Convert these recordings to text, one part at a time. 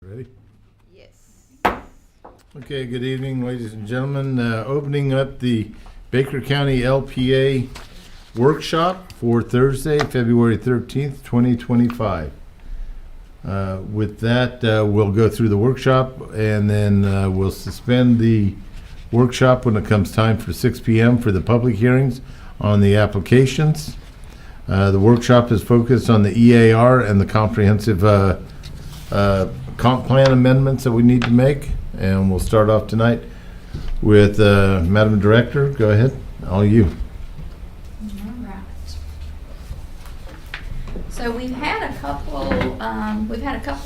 Ready? Yes. Okay, good evening, ladies and gentlemen. Opening up the Baker County LPA workshop for Thursday, February 13th, 2025. With that, we'll go through the workshop and then we'll suspend the workshop when it comes time for 6 p.m. for the public hearings on the applications. The workshop is focused on the EAR and the comprehensive comp plan amendments that we need to make. And we'll start off tonight with Madam Director. Go ahead, all you. All right. So we've had a couple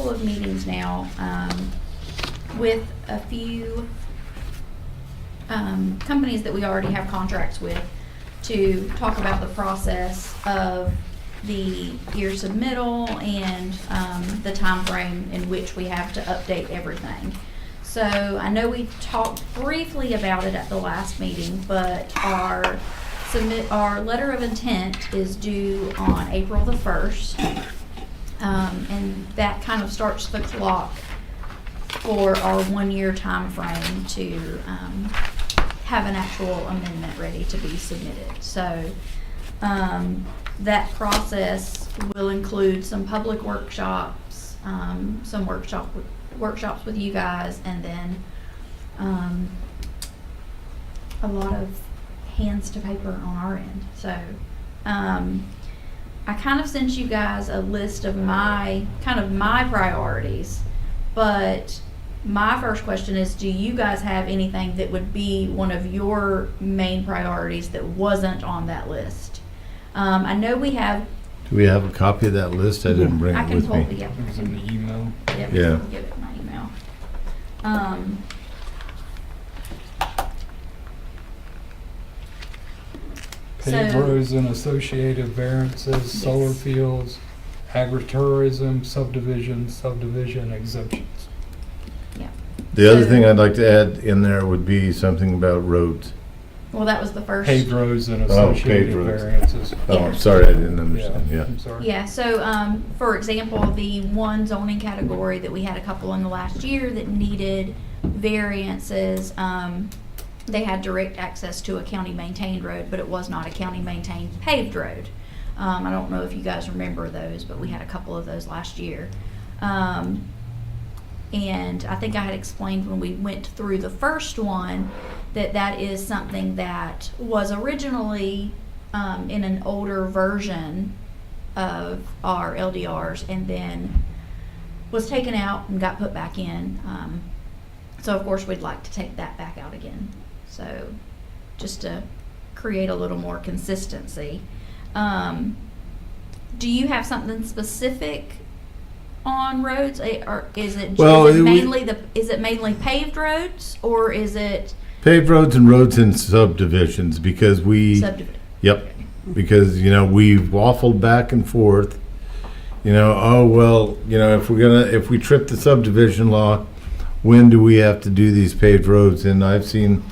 of meetings now with a few companies that we already have contracts with to talk about the process of the year submittal and the time frame in which we have to update everything. So I know we talked briefly about it at the last meeting, but our letter of intent is due on April the 1st, and that kind of starts the clock for our 1 year time frame to have an actual amendment ready to be submitted. So that process will include some public workshops, some workshops with you guys, and then a lot of hands to paper on our end. So I kind of sent you guys a list of my priorities, but my first question is, do you guys have anything that would be one of your main priorities that wasn't on that list? I know we have. Do we have a copy of that list? I didn't bring it with me. Yep. It was in the email. Yep, Yeah. I'll give it my email. Paved roads and associated variances, solar fields, agritourism, subdivision exemptions. Yeah. The other So- thing I'd like to add in there would be something about roads. Well, that was the first. Paved roads and paved associated roads. variances. Oh, Yeah. I'm sorry, I didn't understand. Yeah. I'm sorry. Yeah, so for example, the one zoning category that we had a couple in the last year that needed variances, they had direct access to a county maintained road, but it was not a county maintained paved road. I don't know if you guys remember those, but we had a couple of those last year. And I think I had explained when we went through the first one that that is something that was originally in an older version of our LDRs and then was taken out and got put back in. So of course we'd like to take that back out again. So just to create a little more consistency. Do you have something specific on roads, or is it mainly paved roads, or is it Paved roads and roads in subdivisions, because subdivision? Yep, because, we've waffled back and forth, if we trip the subdivision law, when do we have to do these paved roads? And I've seen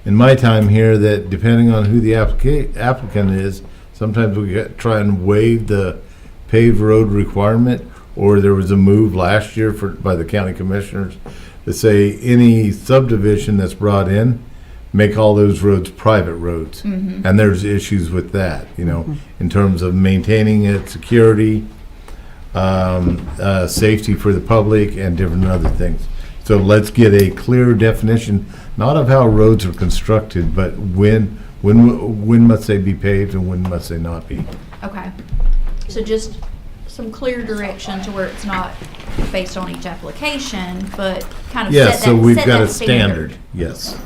in my time here that depending on who the applicant is, sometimes we try and waive the paved road requirement, or there was a move last year by the county commissioners to say any subdivision that's brought in, make all those roads private roads. Mm-hmm. And there's issues with that, in terms of maintaining it, security, safety for the public, and different other things. So let's get a clear definition, not of how roads are constructed, but when must they be paved and when must they not be? Okay, so just some clear direction to where it's not based on each application, but kind of Yes, set so that, we've set got that a standard, yes.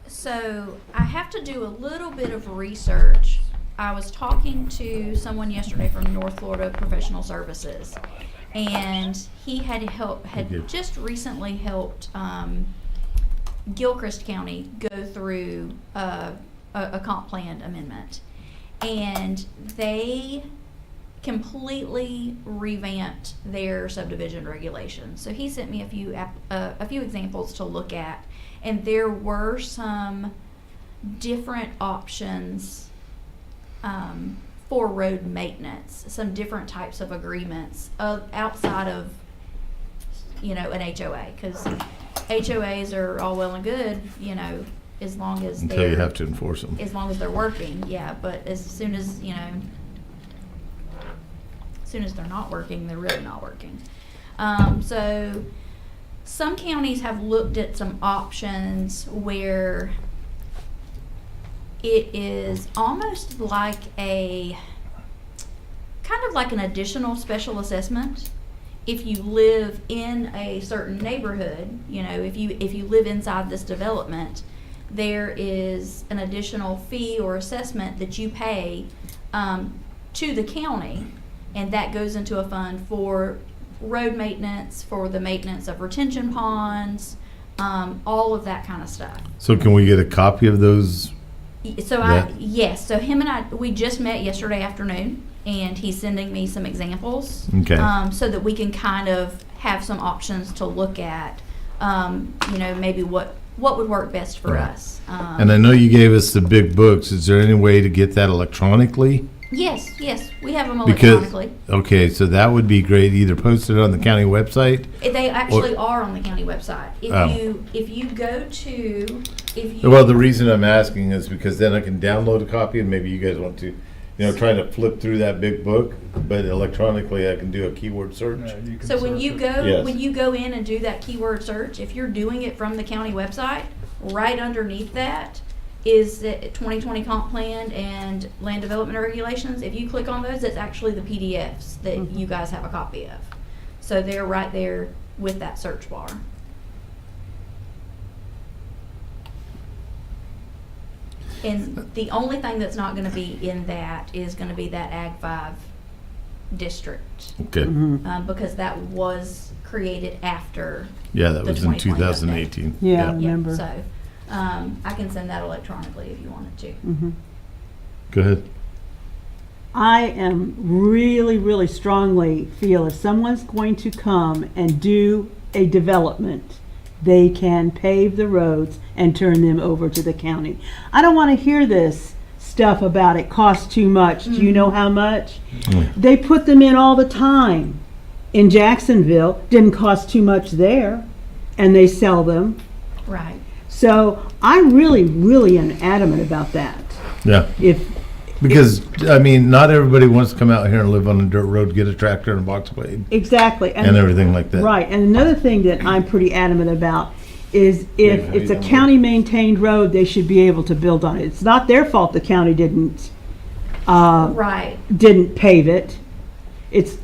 So I have to do a little bit of research. I was talking to someone yesterday from North Florida Professional Services, and he had just recently helped Gilchrist County go through a comp plan amendment, and they completely revamped their subdivision regulations. So he sent me a few examples to look at, and there were some different options for road maintenance, some different types of agreements outside of, an HOA, because HOAs are all well and good, as long as Until you have to enforce them. as long as they're working, yeah, but as soon as they're not working, they're really not working. So some counties have looked at some options where it is almost like kind of like an additional special assessment. If you live in a certain neighborhood, if you live inside this development, there is an additional fee or assessment that you pay to the county, and that goes into a fund for road maintenance, for the maintenance of retention ponds, all of that kind of stuff. So can we get a copy of those? Yes, so him and we just met yesterday afternoon, and he's sending me some examples. Okay. So that we can kind of have some options to look at, maybe what would work best for Right. us. And I know you gave us the big books. Is there any way to get that electronically? Yes, we have them Because, electronically. okay, so that would be great. Either post it on the county website. They actually are on the county website. Oh. If you go to, Well, the reason I'm asking is because then I can download a copy, and maybe you guys want to, trying to flip through that big book, but electronically I can do a keyword search. Yeah, you can So when search you it. go Yes. when you go in and do that keyword search, if you're doing it from the county website, right underneath that is the 2020 comp plan and land development regulations. If you click on those, it's actually the PDFs that you guys have a copy of. So they're right there with that search bar. And the only thing that's not going to be in that is going to be that Ag 5 district. Okay. Because that was created after. Yeah, that the was in 2020 update. 2018. Yeah. Yeah, Remember. so, I can send that electronically if you wanted to. Go ahead. I am really strongly feel if someone's going to come and do a development, they can pave the roads and turn them over to the county. I don't want to hear this stuff about it costs too much. Do you know how much? They put them in all the time. In Jacksonville, didn't cost too much there, and they sell them. Right. So I really am adamant about that. Yeah. Because, not everybody wants to come out here and live on a dirt road, get a tractor and a box blade Exactly. and everything like that. Right, and another thing that I'm pretty adamant about is Yeah, if how it's you a doing? county-maintained road, they should be able to build on it. It's not their fault the county didn't Right. pave it. It's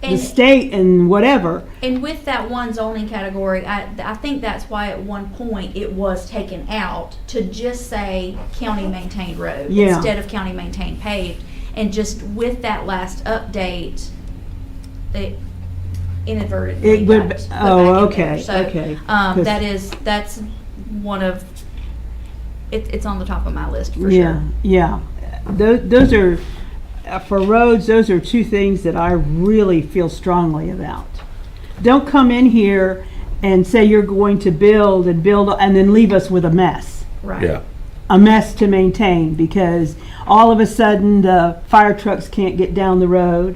the And, state and whatever. and with that one zoning category, I think that's why at one point it was taken out to just say county maintained road Yeah. instead of county maintained paved. And just with that last update, it inadvertently It would. got put Oh, back in there. okay, So, okay. 'Cause- that's one of, it's on the top of my list for Yeah, sure. yeah. Those are, for roads, those are two things that I really feel strongly about. Don't come in here and say you're going to build and then leave us with a mess. Right. Yeah. A mess to maintain, because all of a sudden the fire trucks can't get down the road,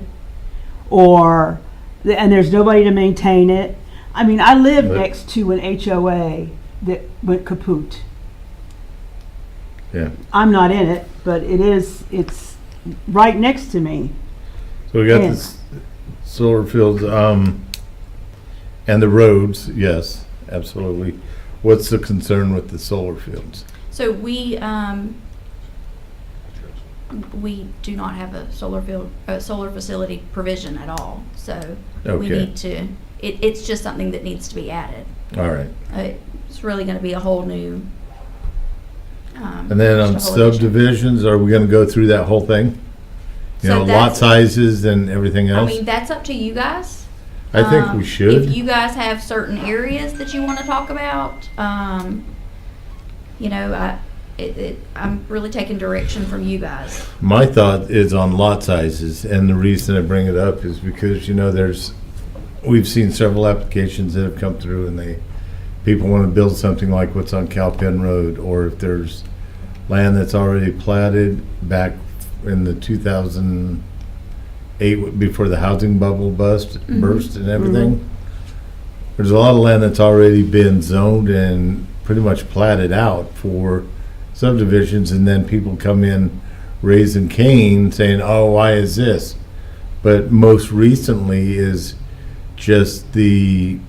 and there's nobody to maintain it. I live But- next to an HOA that went kaput. Yeah. I'm not in it, but it's right next to me. So we got Yeah. this solar fields, and the roads, yes, absolutely. What's the concern with the solar fields? So we do not have a solar facility provision at all. So we Okay. need to, it's just something that needs to be added. All right. It's really gonna be a whole new. And then on just a whole addition. subdivisions, are we gonna go through that whole thing? So Lot that's- sizes and everything I else? mean, that's up to you guys. I think we should. If you guys have certain areas that you wanna talk about, I'm really taking direction from you guys. My thought is on lot sizes, and the reason I bring it up is because, we've seen several applications that have come through, and people want to build something like what's on Cowpen Road, or if there's land that's already platted back in the 2008, before the housing bubble burst and everything. There's a lot of land that's already been zoned and pretty much platted out for subdivisions, and then people come in raising Cain saying, oh, why is this? But most recently is just the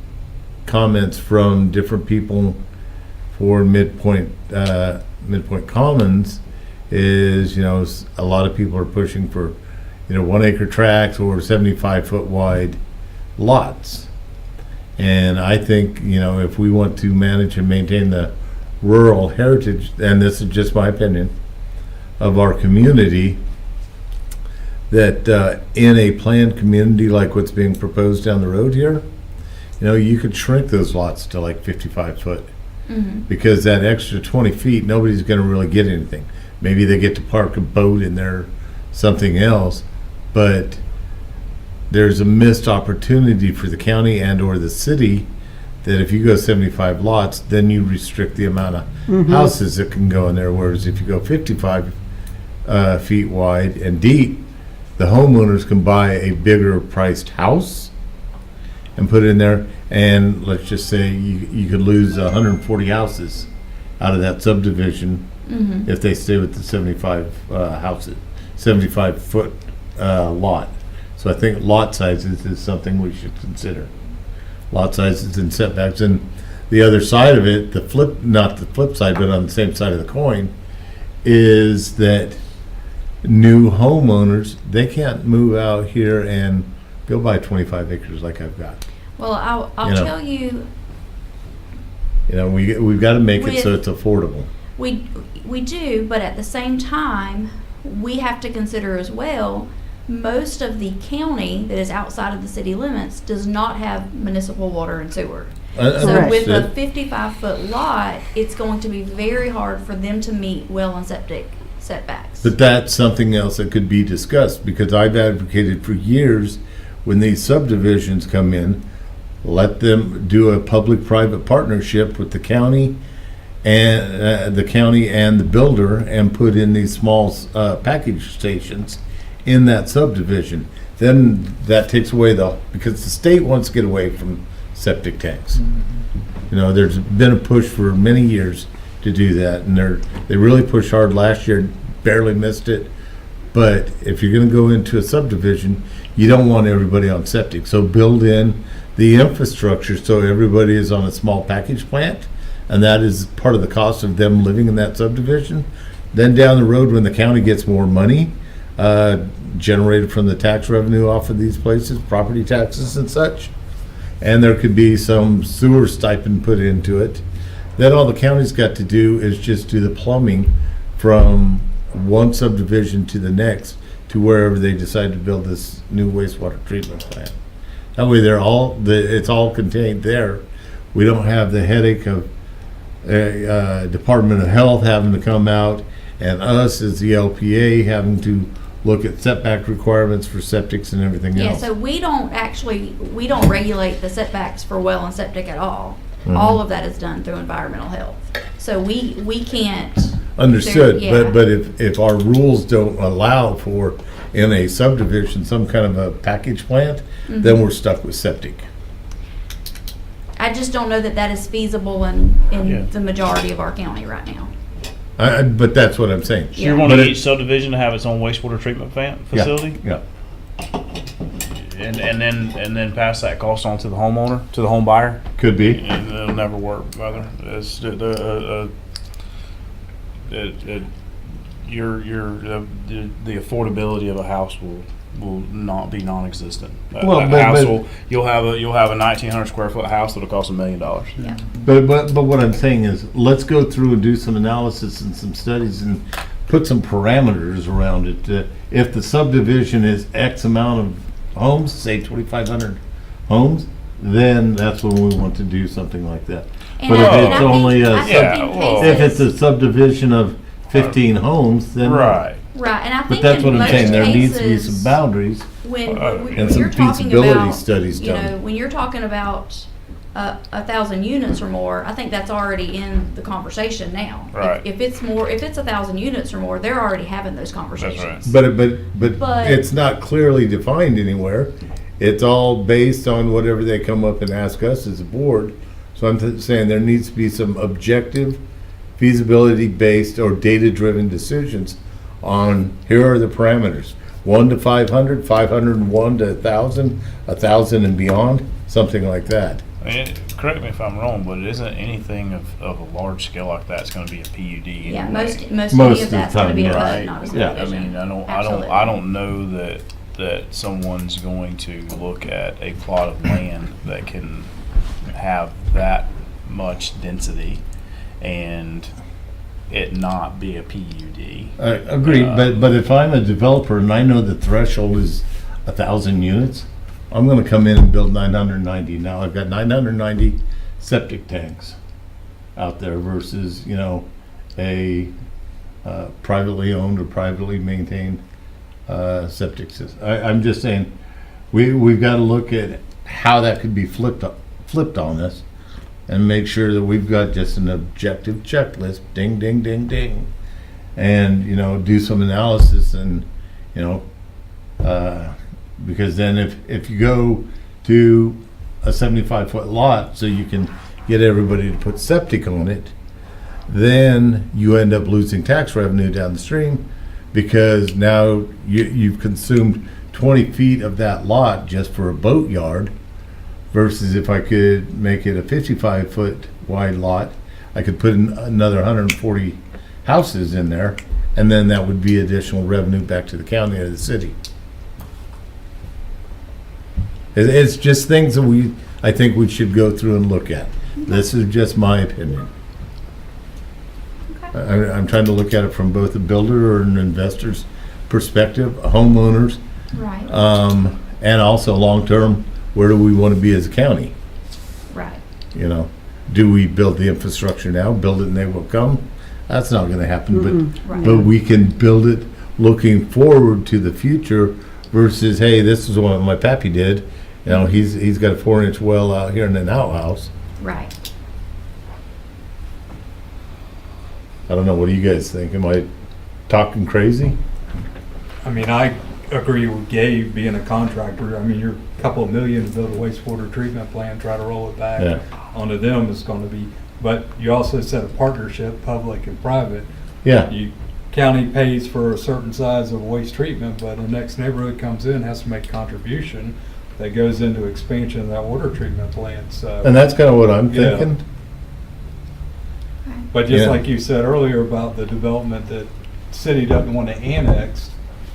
comments from different people for Midpoint Commons is, a lot of people are pushing for, 1 acre tracts or 75-foot wide lots. And I think, if we want to manage and maintain the rural heritage, and this is just my opinion, of our community, that in a planned community like what's being proposed down the road here, you could shrink those lots to like 55 foot. Because that extra 20 feet, nobody's going to really get anything. Maybe they get to park a boat in there, something else, but there's a missed opportunity for the county and or the city that if you go 75 lots, then you restrict the amount of houses that can go in there. Whereas if you go 55 feet wide and deep, the homeowners can buy a bigger priced house and put it in there. And let's just say you could lose 140 houses out of that subdivision if they stay with the 75 houses, 75 foot lot. So I think lot sizes is something we should consider. Lot sizes and setbacks. And the other side of it, not the flip side, but on the same side of the coin, is that new homeowners, they can't move out here and go buy 25 acres like I've got. Well, I'll tell you, We've got to make it so With- it's affordable. we do, but at the same time, we have to consider as well, most of the county that is outside of the city limits does not have municipal water and sewer. So with a 55-foot lot, it's going to be very hard for them to meet well and septic setbacks. But that's something else that could be discussed, because I've advocated for years, when these subdivisions come in, let them do a public-private partnership with the county and the builder, and put in these small package stations in that subdivision. Then that takes away because the state wants to get away from septic tanks. There's been a push for many years to do that, and they really pushed hard last year, barely missed it. But if you're going to go into a subdivision, you don't want everybody on septic. So build in the infrastructure so everybody is on a small package plant, and that is part of the cost of them living in that subdivision. Then down the road, when the county gets more money generated from the tax revenue off of these places, property taxes and such, and there could be some sewer stipend put into it, then all the county's got to do is just do the plumbing from one subdivision to the next, to wherever they decide to build this new wastewater treatment plant. That way it's all contained there. We don't have the headache of Department of Health having to come out, and us as the LPA having to look at setback requirements for septics and everything Yeah, else. so we don't regulate the setbacks for well and septic at all. All of that is done through environmental health. So we can't. Understood, Yeah. but if our rules don't allow for, in a subdivision, some kind of a package plant, then we're stuck with septic. I just don't know that is feasible in Yeah. the majority of our county right now. But that's what I'm saying. So you're Yeah. wanting But it- each subdivision to have its own wastewater treatment plant Yeah, facility? Yeah. And then pass that cost on to the homeowner, to the home buyer? Could be. And it'll never work, brother. It's the affordability of a house will not be non-existent. Well, You'll have a 1,900 square foot house that'll cost $1 million. Yeah. But what I'm saying is, let's go through and do some analysis and some studies and put some parameters around it. If the subdivision is X amount of homes, say 2,500 homes, then that's when we want to do something like that. And But I- if and it's I think- only I think in if it's cases- a subdivision of 15 homes, then Right. Right, and I But think that's in what I'm most saying. There needs to be cases, some boundaries. when and some you're talking feasibility about, studies you done. know, when you're talking about 1,000 units or more, I think that's already in the conversation now. Right. If it's 1,000 units or more, they're already having those conversations. But But- it's not clearly defined anywhere. It's all based on whatever they come up and ask us as a board. So I'm saying there needs to be some objective, feasibility-based or data-driven decisions on, here are the parameters. 1 to 500, 501 to 1,000, 1,000 and beyond, something like that. I mean, correct me if I'm wrong, but it isn't anything of a large scale like that. It's going to be a PUD. Yeah, anyway. most Most of of the that's going to time, be a yeah. HUD, Right. not a Yeah. I subdivision. mean, I Absolutely. don't know that someone's going to look at a plot of land that can have that much density and it not be a PUD. Agreed, but if I'm a developer and I know the threshold is 1,000 units, I'm gonna come in and build 990. Now I've got 990 septic tanks out there versus, a privately owned or privately maintained septic system. I'm just saying, we've got to look at how that could be flipped on us and make sure that we've got just an objective checklist, ding, ding, ding, ding. And, do some analysis and, because then if you go to a 75-foot lot so you can get everybody to put septic on it, then you end up losing tax revenue downstream because now you've consumed 20 feet of that lot just for a boat yard versus if I could make it a 55-foot wide lot, I could put another 140 houses in there, and then that would be additional revenue back to the county or the city. It's just things that I think we should go through and look at. This is just my opinion. Okay. I'm trying to look at it from both a builder or an investor's perspective, homeowners, Right, and also long-term, where do we want to be as a county? right. Do we build the infrastructure now, build it and they will come? That's not going to happen, Right. but we can build it looking forward to the future versus, hey, this is what my pappy did. He's got a 4-inch well out here in an outhouse. Right. I don't know, what do you guys think? Am I talking crazy? I mean, I agree with Gabe being a contractor. I mean, you're a couple of million to build a wastewater treatment plant, try to roll it back Yeah. onto them is going to be, but you also said a partnership, public and private. Yeah, County pays for a certain size of waste treatment, but the next neighborhood comes in, has to make contribution that goes into expansion of that water treatment plant, so. and that's kind of what I'm Yeah. thinking. But just Yeah. like you said earlier about the development that city doesn't want to annex,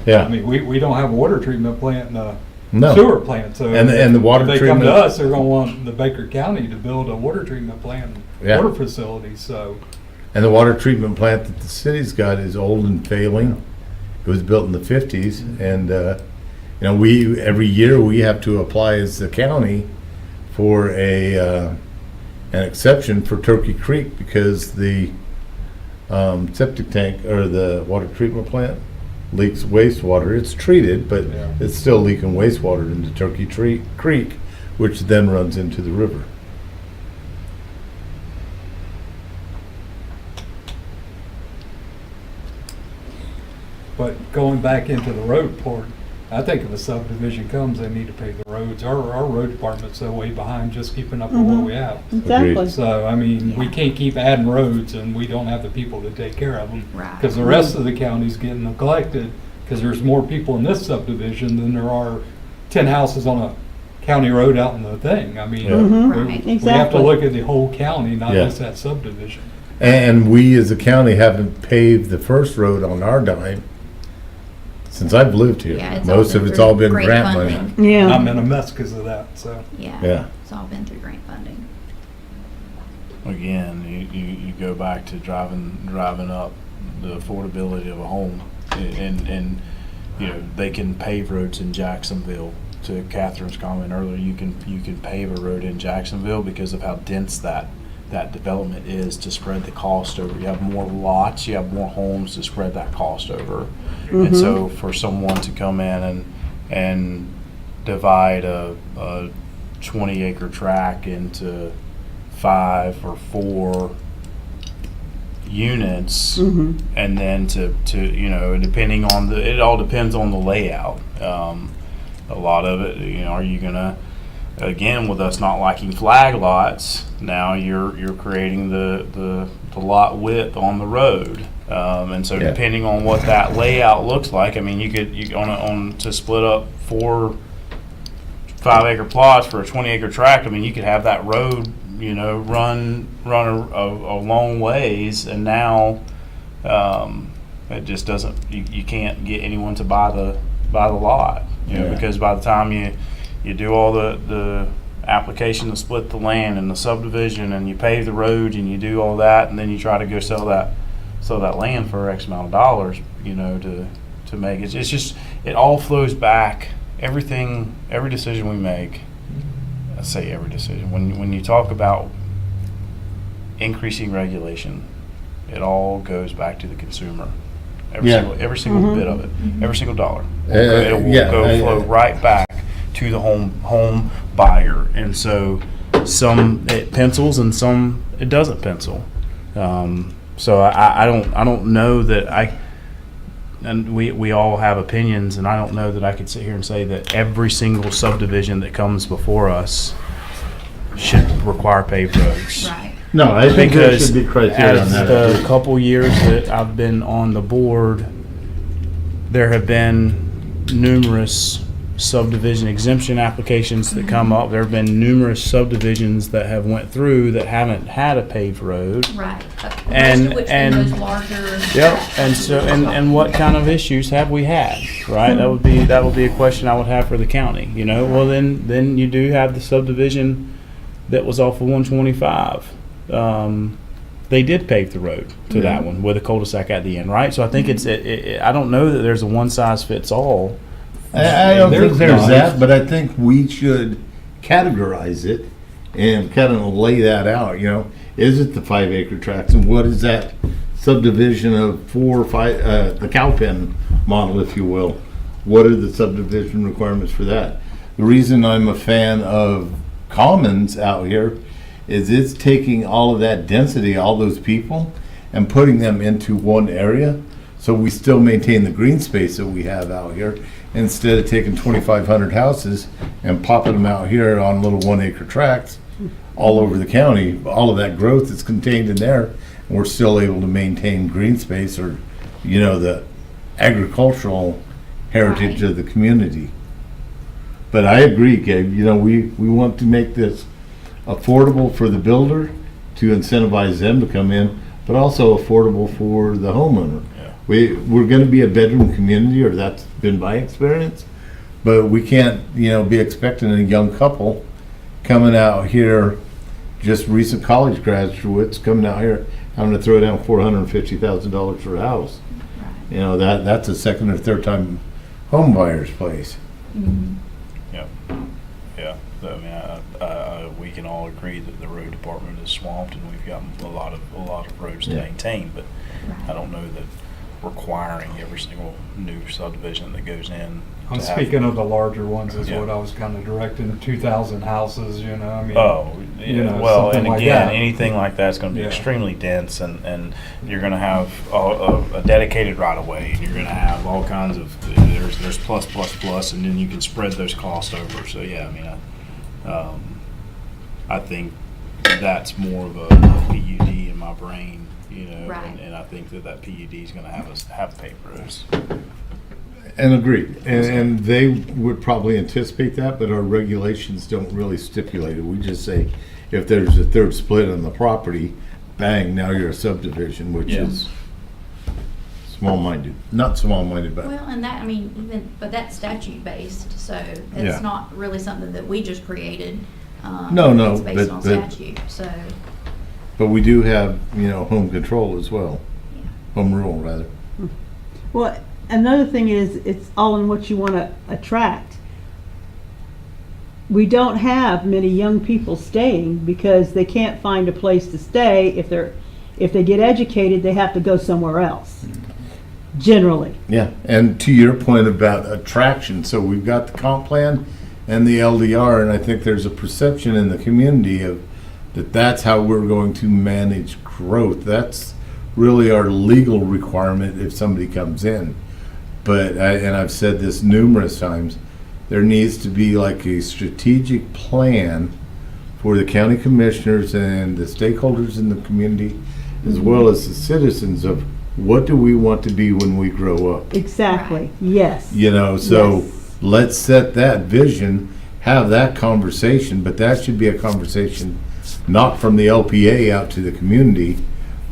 I Yeah, mean, we don't have a water treatment plant and a no. sewer plant, so. And the water if they come to treatment- us, they're gonna want the Baker County to build a water treatment plant, and Yeah. water facility, so. And the water treatment plant that the city's got is old and failing. It was built in the 50s, and every year we have to apply as the county for an exception for Turkey Creek because the septic tank or the water treatment plant leaks wastewater. It's treated, but Yeah. it's still leaking wastewater into Turkey Creek, which then runs into the river. But going back into the road part, I think if a subdivision comes, they need to pave the roads. Our road department's so way behind just keeping up with what we have. Exactly. So, I mean, we Yeah. can't keep adding roads and we don't have the people to take care of them. Right. Because the rest of the county's getting neglected, because there's more people in this subdivision than there are 10 houses on a county road out in the thing. I mean, Yeah. Mhm. we- Right. we have to Exactly. look at the whole county, not Yeah. just that subdivision. And we as a county haven't paved the first road on our dime since I've lived here. Yeah, it's Most all of it's through all been grant grant money. funding. Yeah. I'm in a mess because of that, so. Yeah. Yeah, it's all been through grant funding. Again, you go back to driving up the affordability of a home, and they can pave roads in Jacksonville. To Catherine's comment earlier, you can pave a road in Jacksonville because of how dense that development is to spread the cost over. You have more lots, you have more homes to spread that cost over, and so for someone to come in and divide a 20-acre tract into 5 or 4 units, and then to depending on it all depends on the layout. A lot of it, are you gonna, again, with us not liking flag lots, now you're creating the lot width on the road, and so Yeah. depending on what that layout looks like, I mean, you to split up 4 5-acre plots for a 20-acre tract. I mean, you could have that road, run a long ways, and now it just doesn't. You can't get anyone to buy the lot, Yeah. because by the time you do all the application to split the land and the subdivision, and you pave the roads and you do all that, and then you try to go sell that land for X amount of dollars, to make it. It's just, it all flows back. Every decision we make, I say every decision, when you talk about increasing regulation, it all goes back to the consumer. Every single bit of it, every single dollar. It will flow right back to the home buyer. And so some it pencils and some it doesn't pencil. So I don't know that and we all have opinions, and I don't know that I could sit here and say that every single subdivision that comes before us should require paved roads. Right. No, I think there Because should be criteria on as that. the couple years that I've been on the board, there have been numerous subdivision exemption applications that come up. There have been numerous subdivisions that have went through that haven't had a paved road. Right. And- Most of which and- been those larger. Yep, and so, and what kind of issues have we had, right? That would be a question I would have for the county, Well, then you do have the subdivision that was off of 125. They did pave the road to that one with a cul-de-sac at the end, right? So I think I don't know that there's a one-size-fits-all. I don't think There's there's not. that, but I think we should categorize it and kind of lay that out, Is it the 5-acre tracts, and what is that subdivision of 4 or 5, the cow pen model, if you will? What are the subdivision requirements for that? The reason I'm a fan of commons out here is it's taking all of that density, all those people, and putting them into one area, so we still maintain the green space that we have out here, instead of taking 2,500 houses and popping them out here on little 1-acre tracts all over the county. All of that growth is contained in there, and we're still able to maintain green space, or, the agricultural heritage Right. of the community. But I agree, Gabe, we want to make this affordable for the builder to incentivize them to come in, but also affordable for the homeowner. Yeah. We're going to be a bedroom community, or that's been my experience, but we can't, be expecting a young couple coming out here, just recent college graduates coming out here, having to throw down $450,000 for a house. Right. That's a second or third time home buyer's place. Mhm. Yeah, I mean, we can all agree that the road department is swamped, and we've got a lot of roads to Yeah. maintain. But I Right. don't know that requiring every single new subdivision that goes in. I'm to have- speaking of the larger ones is Yeah. what I was kind of directing, 2,000 houses, I mean. Oh, well, something and like again, that. anything like that's going to be Yeah. extremely dense, and you're going to have a dedicated right of way, and you're going to have all kinds of there's plus, and then you can spread those costs over. So yeah, I mean, I think that's more of a PUD in my brain, Right. and I think that PUD is going to have paved roads. And agreed. And they would probably anticipate that, but our regulations don't really stipulate it. We just say, if there's a third split on the property, bang, now you're a subdivision, which Yeah. is small-minded. Not small-minded, but, Well, and that, but that's statute based, so Yeah. it's not really something that we just created. No, It's based on but- statute, so, but we do have, home control as well. yeah. Home rule, rather. Well, another thing is, it's all in what you want to attract. We don't have many young people staying because they can't find a place to stay. If they get educated, they have to go somewhere else, generally. Yeah, and to your point about attraction, so we've got the comp plan, and the LDR, and I think there's a perception in the community of that that's how we're going to manage growth. That's really our legal requirement if somebody comes in. But I've said this numerous times, there needs to be like a strategic plan for the county commissioners and the stakeholders in the community, as well as the citizens, of what do we want to be when we grow up. Exactly, yes. You know, so Yes. let's set that vision, have that conversation, but that should be a conversation not from the LPA out to the community,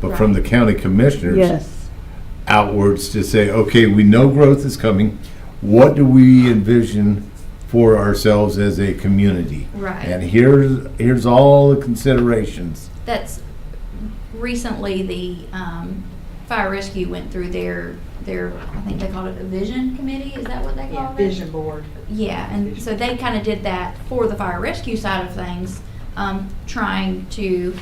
but from the county commissioners Yes, outwards to say, okay, we know growth is coming. What do we envision for ourselves as a community? Right. And here's all the considerations. That's recently the fire rescue went through their I think they called it a vision committee. Is that what they Yeah, called it? vision board. Yeah, and so they kind of did that for the fire rescue side of things, trying to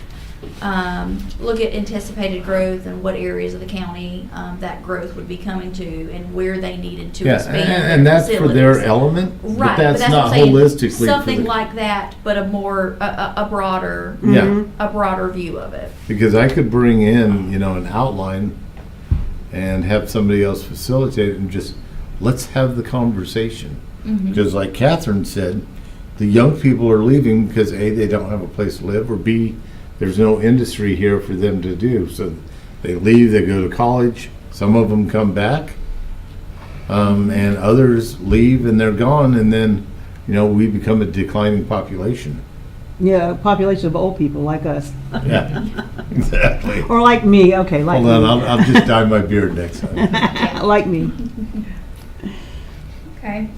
look at anticipated growth and what areas of the county that growth would be coming to and where they needed to Yeah, expand and their that's for their facilities. element, Right, but that's what not I'm saying. holistically for Something the- like that, but a more a broader Yeah, a broader view of it. because I could bring in, you know, an outline and have somebody else facilitate it and just, let's have the conversation. Mhm. Because like Catherine said, the young people are leaving because A, they don't have a place to live, or B, there's no industry here for them to do. So they leave, they go to college, some of them come back, and others leave and they're gone, and then, you know, we become a declining population. yeah, a population of old people like us. Yeah, exactly. Or like me, okay, like Hold on, me. I'll just dye my beard next time. Like me. Okay.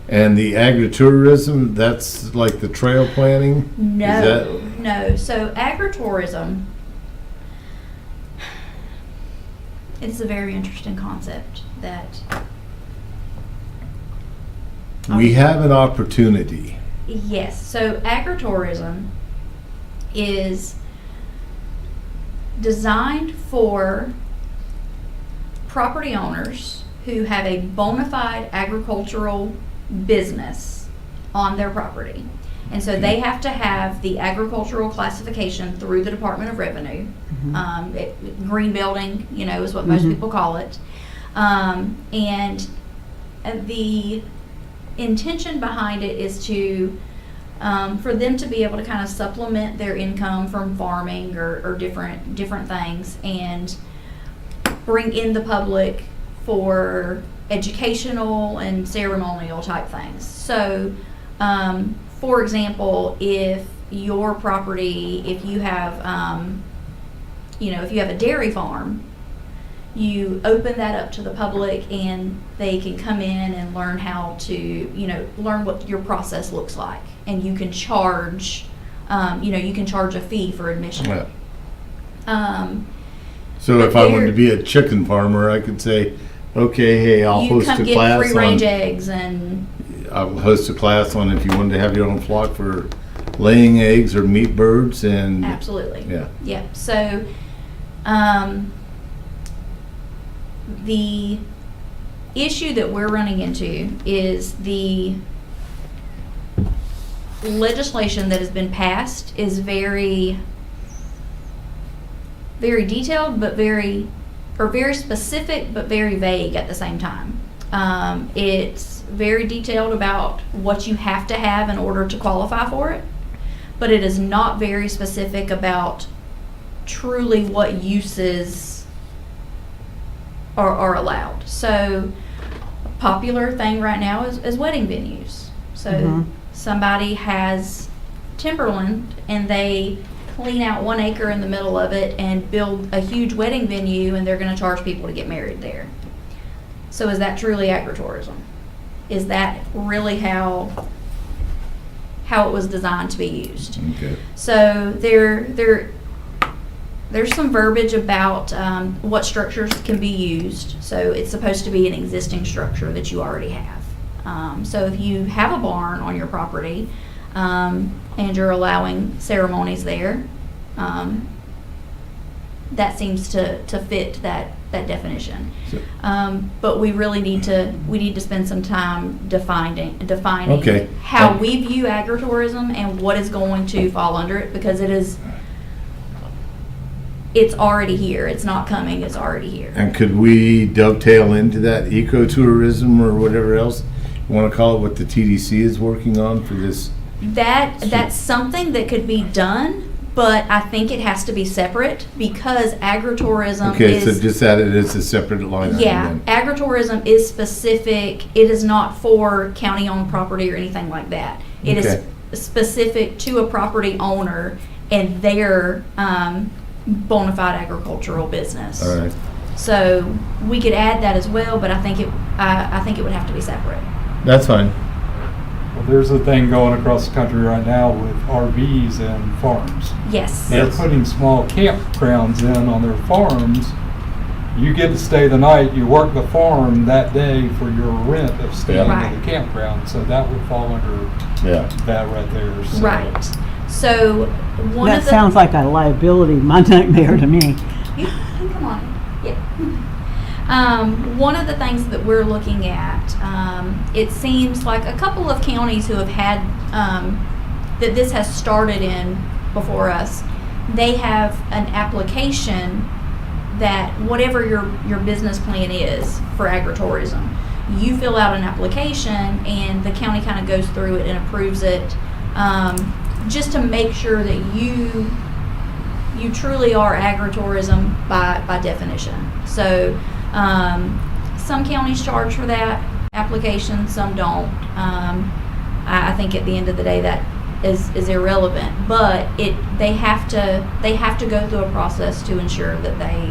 And the agritourism, that's like the trail planning? No, no. So agritourism, it's a very interesting concept that We have an opportunity. yes. So agritourism is designed for property owners who have a bona fide agricultural business on their property. And so they have to have the agricultural classification through the Department of Revenue. Green building, you know, is what most people call it. And the intention behind it is to, for them to be able to kind of supplement their income from farming or different things, and bring in the public for educational and ceremonial type things. So, for example, if your property, if you have, if you have a dairy farm, you open that up to the public and they can come in and learn how to, learn what your process looks like. And you can charge, you can charge a fee for admission. Yeah. So if I wanted to be a chicken farmer, I could say, okay, hey, I'll You host come a get class free range on, eggs and, I'll host a class on if you wanted to have your own flock for laying eggs or meat birds and, absolutely. yeah. Yep. So, the issue that we're running into is the legislation that has been passed is very, very detailed, but very specific, but very vague at the same time. It's very detailed about what you have to have in order to qualify for it, but it is not very specific about truly what uses are allowed. So a popular thing right now is wedding venues. So somebody has timberland and they clean out 1 acre in the middle of it and build a huge wedding venue, and they're going to charge people to get married there. So is that truly agritourism? Is that really how it was designed to be used? Okay. So there's some verbiage about what structures can be used. So it's supposed to be an existing structure that you already have. So if you have a barn on your property and you're allowing ceremonies there, that seems to fit that that definition. So- But we really need to spend some time defining Okay. how we view agritourism and what is going to fall under it, because it's already here. It's not coming, it's already here. And could we dovetail into that ecotourism or whatever else you want to call it, what the TDC is working on for this? That's something that could be done, but I think it has to be separate, because agritourism Okay, is. so just add it as a separate line item Yeah, then. agritourism is specific. It is not for county-owned property or anything like that. It Okay. is specific to a property owner and their bona fide agricultural business. All right, So we could add that as well, but I think it would have to be separate. that's fine. Well, there's a thing going across the country right now with RVs and farms. Yes. They're Yes. putting small campgrounds in on their farms. You get to stay the night, you work the farm that day for your rent of staying Yeah. in the campground. So that would fall under Yeah. that right there. So Right. So one That of the sounds like a liability, my nightmare to me. You can come on. Yeah. One of the things that we're looking at, it seems like a couple of counties who have had, that this has started in before us, they have an application that whatever your business plan is for agritourism, you fill out an application and the county kind of goes through it and approves it, just to make sure that you truly are agritourism by definition. So some counties charge for that application, some don't. I think at the end of the day that is irrelevant, but they have to go through a process to ensure that they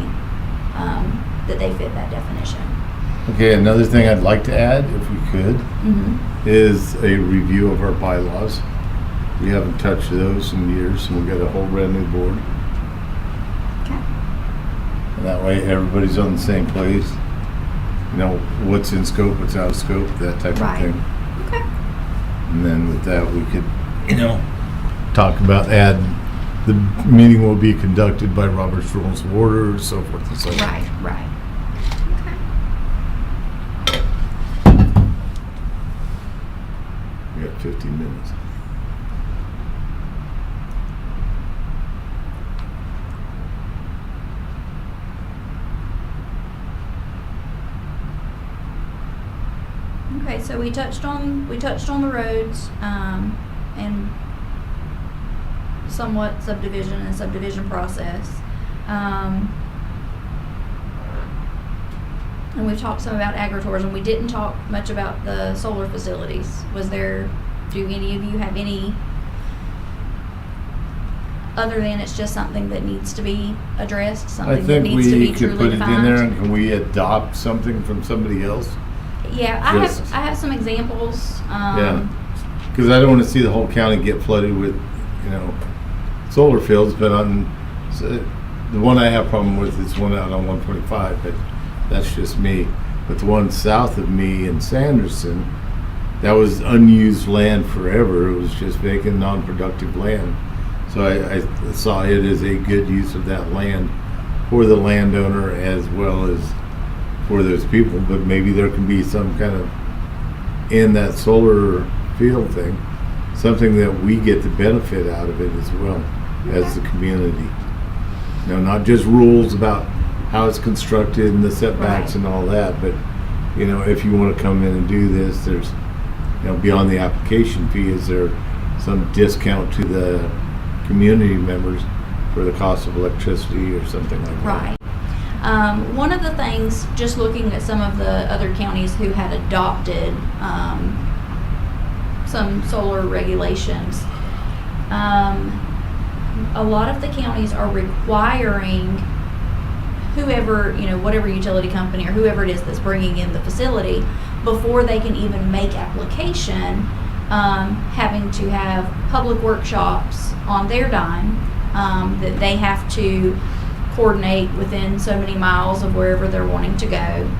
fit that definition. Okay, another thing I'd like to add, if we could, Mhm. is a review of our bylaws. We haven't touched those in years, and we've got a whole brand new board. Okay. And that way, everybody's on the same place. You know, what's in scope, what's out of scope, that type Right. of thing. Okay. And then with that, we could, talk about the meeting will be conducted by Robert's Rules of Order, so forth and so on. Right. Right. Okay. We got 15 minutes. Okay, so we touched on the roads, and somewhat subdivision and subdivision process. And we've talked some about agritourism. We didn't talk much about the solar facilities. Do any of you have any, other than it's just something that needs to be addressed, I something that think needs to we be could truly put it in defined? there, and can we adopt something from somebody else? Yeah, Just- I have some examples. Yeah. Because I don't want to see the whole county get flooded with, solar fields, but the one I have problem with is one out on 125, but that's just me. But the one south of me in Sanderson, that was unused land forever. It was just vacant, non-productive land. So I saw it as a good use of that land for the landowner as well as for those people. But maybe there can be some kind of, in that solar field thing, something that we get the benefit out of it as well as the community. Not just rules about how it's constructed and the setbacks Right. and all that, but if you want to come in and do this, there's beyond the application fee, is there some discount to the community members for the cost of electricity or something like that? Right. One of the things, just looking at some of the other counties who had adopted some solar regulations, a lot of the counties are requiring whoever, whatever utility company or whoever it is that's bringing in the facility, before they can even make application, having to have public workshops on their dime, that they have to coordinate within so many miles of wherever they're wanting to go,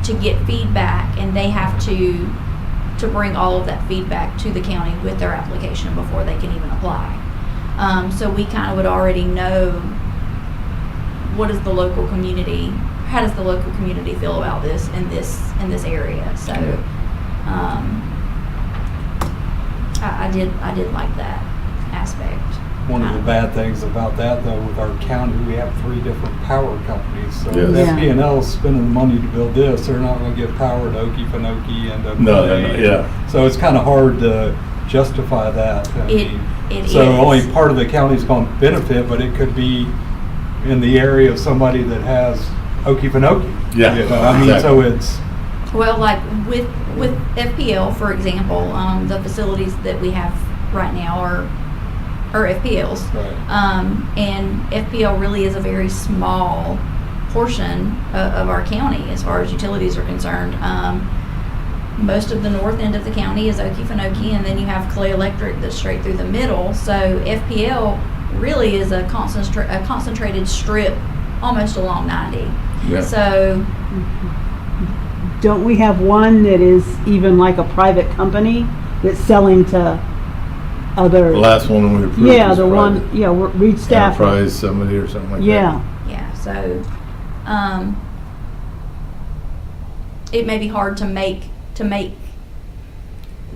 to get feedback, and they have to bring all of that feedback to the county with their application before they can even apply. So we kind of would already know what is the local community, how does the local community feel about this in this area? So, I did like that aspect. One of the bad things about that, though, with our county, we have 3 different power companies. So Yes. if Yeah. FP&L is spending money to build this, they're not going to give power to Okefenokee and LPA. No, they're not, yeah. So it's kind of hard to justify that. It So is. only part of the county's going to benefit, but it could be in the area of somebody that has Okefenokee. Yeah, You know, I mean, so exactly. it's, Well, like with FPL, for example, the facilities that we have right now are FPLs. right. And FPL really is a very small portion of our county as far as utilities are concerned. Most of the north end of the county is Okefenokee, and then you have Clay Electric that's straight through the middle. So FPL really is a concentrated strip almost along 90. Yeah. So Don't we have one that is even like a private company that's selling to other? The last one we approved Yeah, was the one, private. yeah, Reed Stafford. Enterprise, somebody or something like that. Yeah, yeah, so it may be hard to make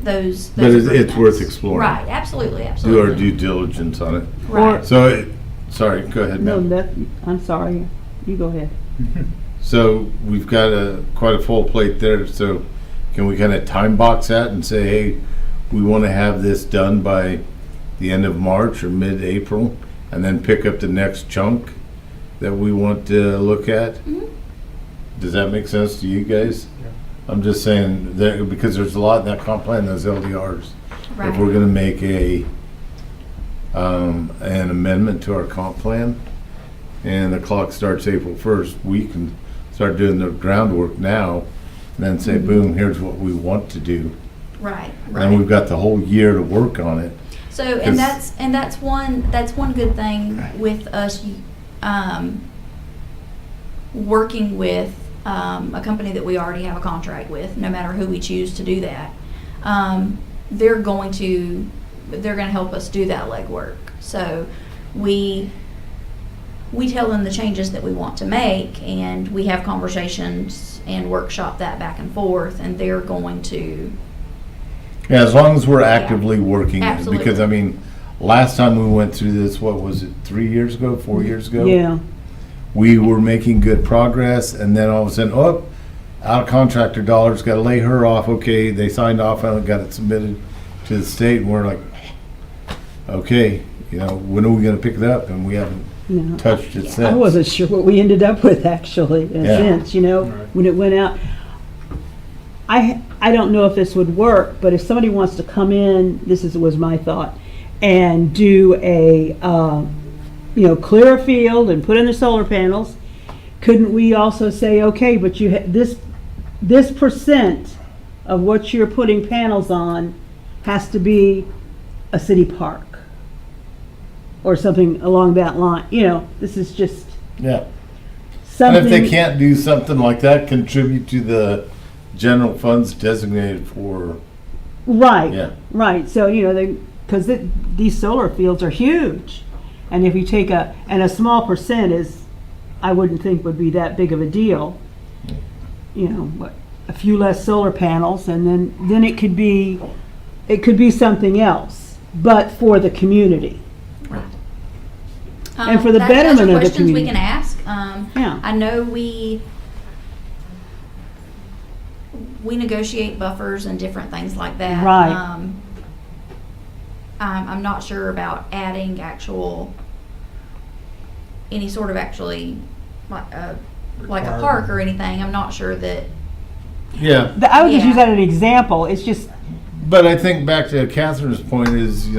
those. But it's worth agreements. exploring. Right, absolutely, Do absolutely. our due diligence on it. Right. So, sorry, go ahead, no, ma'am. I'm sorry, you go ahead. So we've got quite a full plate there, so can we kind of time box that and say, hey, we want to have this done by the end of March or mid-April, and then pick up the next chunk that we want to look at? Mhm. Does that make sense to you guys? I'm just saying, that because there's a lot in that comp plan, those LDRs. Right. If we're gonna make an amendment to our comp plan, and the clock starts April 1st, we can start doing the groundwork now, and then say, boom, here's what we want to do. Right, And we've right. got the whole year to work on it. So, and 'cause- that's one good thing with us, working with, a company that we already have a contract with, no matter who we choose to do that. They're gonna help us do that legwork. So we tell them the changes that we want to make, and we have conversations and workshop that back and forth, and they're going to, Yeah, as long as we're actively working it. Absolutely. Because, I mean, last time we went through this, what was it, 3 years ago, 4 years ago? Yeah, We were making good progress, and then all of a sudden, oh, out of contractor dollars, got to lay her off. Okay, they signed off on it, got it submitted to the state, and we're like, okay, when are we going to pick it up? And we haven't no. touched it Yeah. since. I wasn't sure what we ended up with, actually, in a Yeah. sense, Right. when it went out. I don't know if this would work, but if somebody wants to come in, was my thought, and do a, clear a field and put in the solar panels, couldn't we also say, okay, but this percent of what you're putting panels on has to be a city park? Or something along that line, this is just Yeah. And something. if they can't do something like that, contribute to the general funds designated for, Right, Yeah. right, so, because these solar fields are huge. And if you take a small percent I wouldn't think would be that big of a deal. A few less solar panels, and then it could be something else, but for the community. And for the those are betterment of the questions we community. can ask. Yeah. I know we negotiate buffers and different things like that. Right. I'm not sure about adding any sort of actually, like a park or anything. I'm not sure that, yeah. I would just Yeah. use that as an example, it's just, But I think back to Catherine's point is,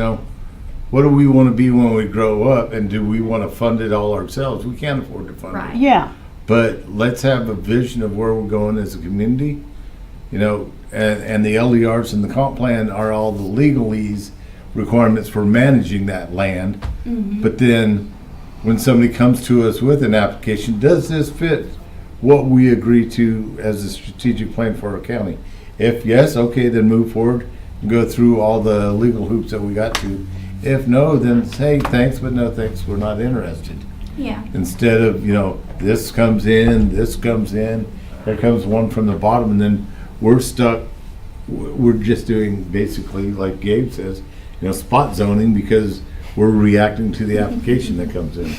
what do we want to be when we grow up, and do we want to fund it all ourselves? We can't afford to fund Right. it. yeah, But let's have a vision of where we're going as a community, and the LDRs and the comp plan are all the legalese requirements for managing that land. But then when somebody comes to us with an application, does this fit what we agree to as a strategic plan for our county? If yes, okay, then move forward and go through all the legal hoops that we got to. If no, then say thanks, but no thanks, we're not interested. Yeah. Instead of, this comes in, here comes one from the bottom, and then we're stuck. We're just doing basically, like Gabe says, spot zoning because we're reacting to the application that comes in.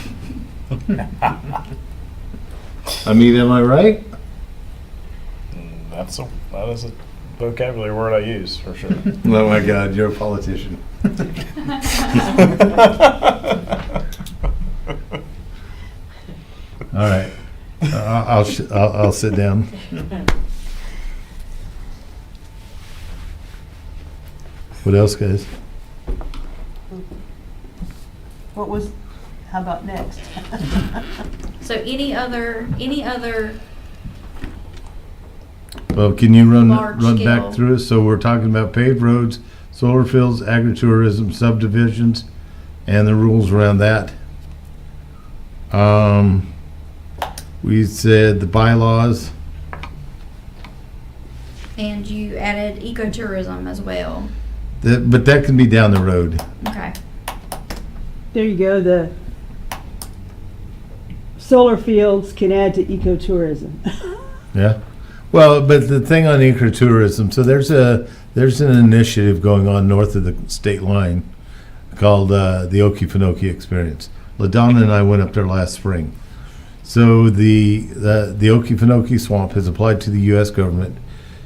I mean, am I right? That is a vocabulary word I use for sure. Oh my God, you're a politician. All right, I'll sit down. What else, guys? How about next? So any other, Well, can you run Large back scale. through it? So we're talking about paved roads, solar fields, agritourism, subdivisions, and the rules around that. We said the bylaws. and you added ecotourism as well. But that can be down the road. Okay. There you go, the solar fields can add to ecotourism. Yeah. Well, but the thing on ecotourism, so there's an initiative going on north of the state line called the Okefenokee Experience. LaDonna and I went up there last spring. So the Okefenokee Swamp has applied to the U.S. government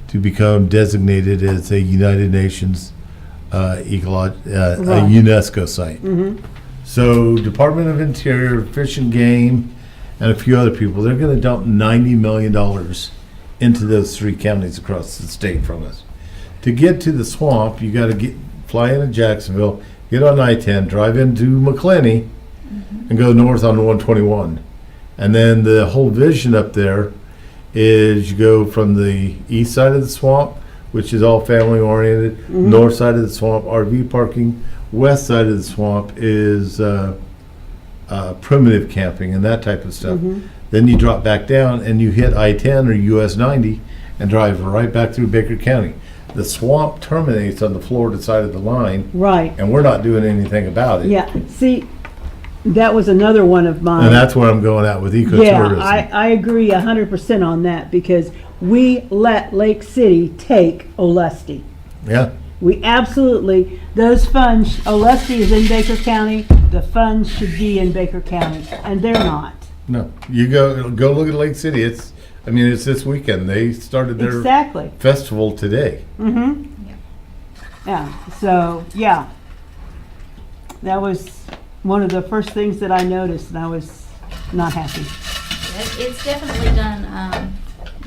to become designated as a United Nations a UNESCO site. Mhm. So Department of Interior, Fish and Game, and a few other people, they're going to dump $90 million into those three counties across the state from us. To get to the swamp, you got to fly into Jacksonville, get on I-10, drive into McClenny, and go north on 121. And then the whole vision up there is you go from the east side of the swamp, which is all family oriented, north side of the swamp, RV parking, west side of the swamp is primitive camping and that type of stuff. Then you drop back down and you hit I-10 or US 90 and drive right back through Baker County. The swamp terminates on the Florida side of the line, Right, and we're not doing anything about it. yeah, see, that was another one of mine. And that's where I'm going at with ecotourism. Yeah, I agree 100% on that, because we let Lake City take Olustee. Yeah. We absolutely, those funds, Olustee is in Baker County, the funds should be in Baker County, and they're not. No, you go look at Lake City. It's this weekend. They started their Exactly. festival today. Mm-hmm. Yeah, so, yeah. That was one of the first things that I noticed, and I was not happy. It's definitely done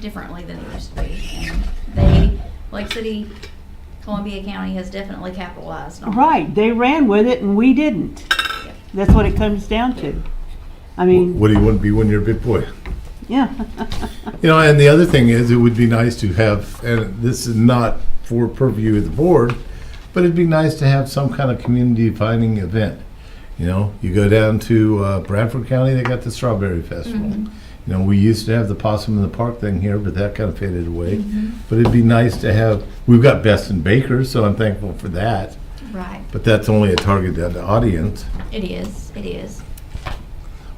differently than it used to be. And Lake City, Columbia County has definitely capitalized on it. Right, they ran with it and we didn't. Yep. That's what it comes down to. I mean, What do you want to be when you're a big boy? yeah. And the other thing is, it would be nice to have, and this is not for purview of the board, but it'd be nice to have some kind of community defining event. You go down to Bradford County, they got the Strawberry Festival. We used to have the Possum in the Park thing here, but that kind of faded away. But it'd be nice to have, we've got Best in Baker, so I'm thankful for that. Right. But that's only a targeted audience. It is.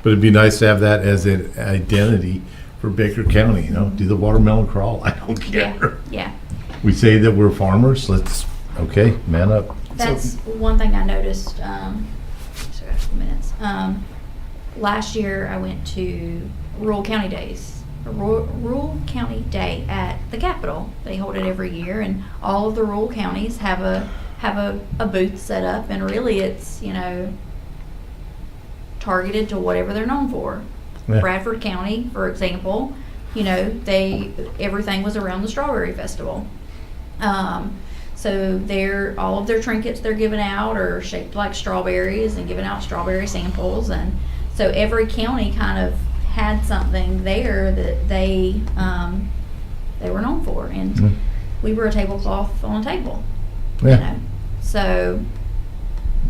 But it'd be nice to have that as an identity for Baker County, do the watermelon crawl. I don't care. Yeah. We say that we're farmers, okay, man up. That's one thing I noticed, sorry, a couple minutes. Last year I went to Rural County Days, Rural County Day at the Capitol. They hold it every year, and all of the rural counties have a booth set up, and really it's, targeted to whatever they're known for. Yeah. Bradford County, for example, everything was around the Strawberry Festival. So all of their trinkets they're giving out are shaped like strawberries and giving out strawberry samples, and so every county kind of had something there that they were known for, and we were a tablecloth on a table. Yeah. So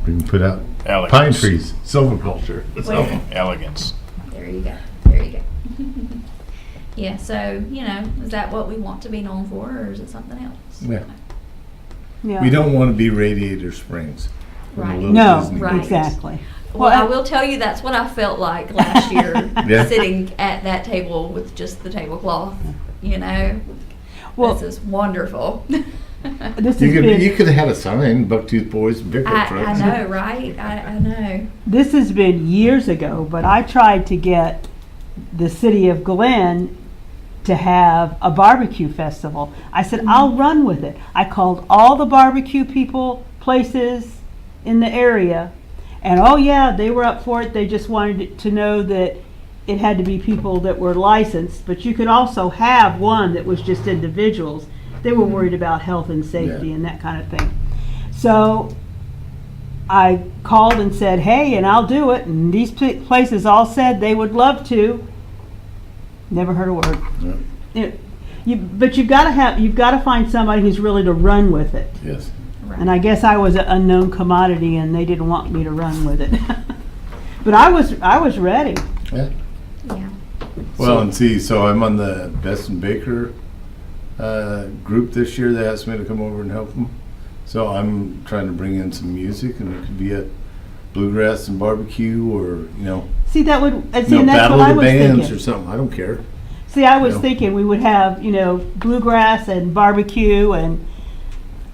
We can put out Elegance. pine trees, silviculture. Elegance. there you go. Yeah, so, is that what we want to be known for, or is it something else? Yeah. Yeah. We don't want to be Radiator Springs. Right. Little No, Disney. Right. exactly. Well, Well, I will tell you that's what I felt like last year, Yeah. sitting at that table with just the tablecloth. You know, Well, this is wonderful. This You has could, been, you could have had a sign, Bucktooth Boys and pickup I trucks. know, right? I know. this has been years ago, but I tried to get the city of Glen to have a barbecue festival. I said, I'll run with it. I called all the barbecue people, places in the area, and oh yeah, they were up for it. They just wanted to know that it had to be people that were licensed, but you could also have one that was just individuals. They were worried about health and safety Yeah. and that kind of thing. So I called and said, hey, and I'll do it. And these places all said they would love to. Never heard a word. Yeah. But you've got to find somebody who's really to run with it. Yes. Right. And I guess I was an unknown commodity, and they didn't want me to run with it. But I was ready. Yeah. Yeah. Well, and see, so I'm on the Best and Baker group this year. They asked me to come over and help them. So I'm trying to bring in some music, and it could be a bluegrass and barbecue, or See, that would. See, you know, and that's battle what I of the was bands thinking. or something. I don't care. See, I was No. thinking we would have, bluegrass and barbecue and.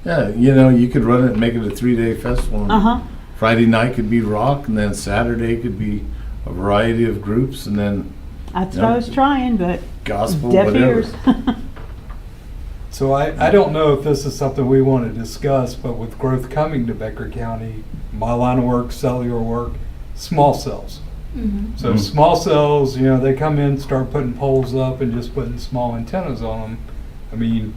Yeah, you could run it and make it a 3-day festival. And Uh-huh. Friday night could be rock, and then Saturday could be a variety of groups, and then That's what I was trying, but gospel, deaf whatever. ears. So I don't know if this is something we want to discuss, but with growth coming to Becker County, my line of work, cellular work, small cells. Mm-hmm. So Mhm. small cells, they come in, start putting poles up and just putting small antennas on them. I mean,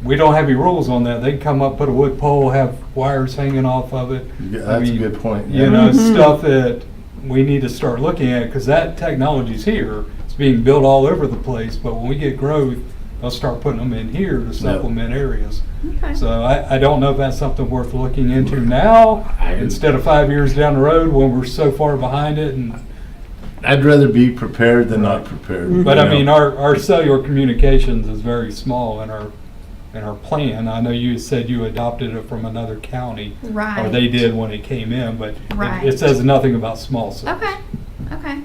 we don't have any rules on that. They can come up, put a wood pole, have wires hanging off of it. Yeah, I that's a mean, good point. You Yeah. know, Mhm. stuff that we need to start looking at, because that technology's here. It's being built all over the place, but when we get growth, they'll start putting them in here to supplement areas. Okay. So I don't know if that's something worth looking into now, instead of 5 years down the road when we're so far behind it. And I'd rather be prepared than not prepared. But you I know. mean, our cellular communications is very small in our plan. I know you said you adopted it from another county. Right. Or they did when it came in, but Right. it says nothing about small cells. Okay. Okay.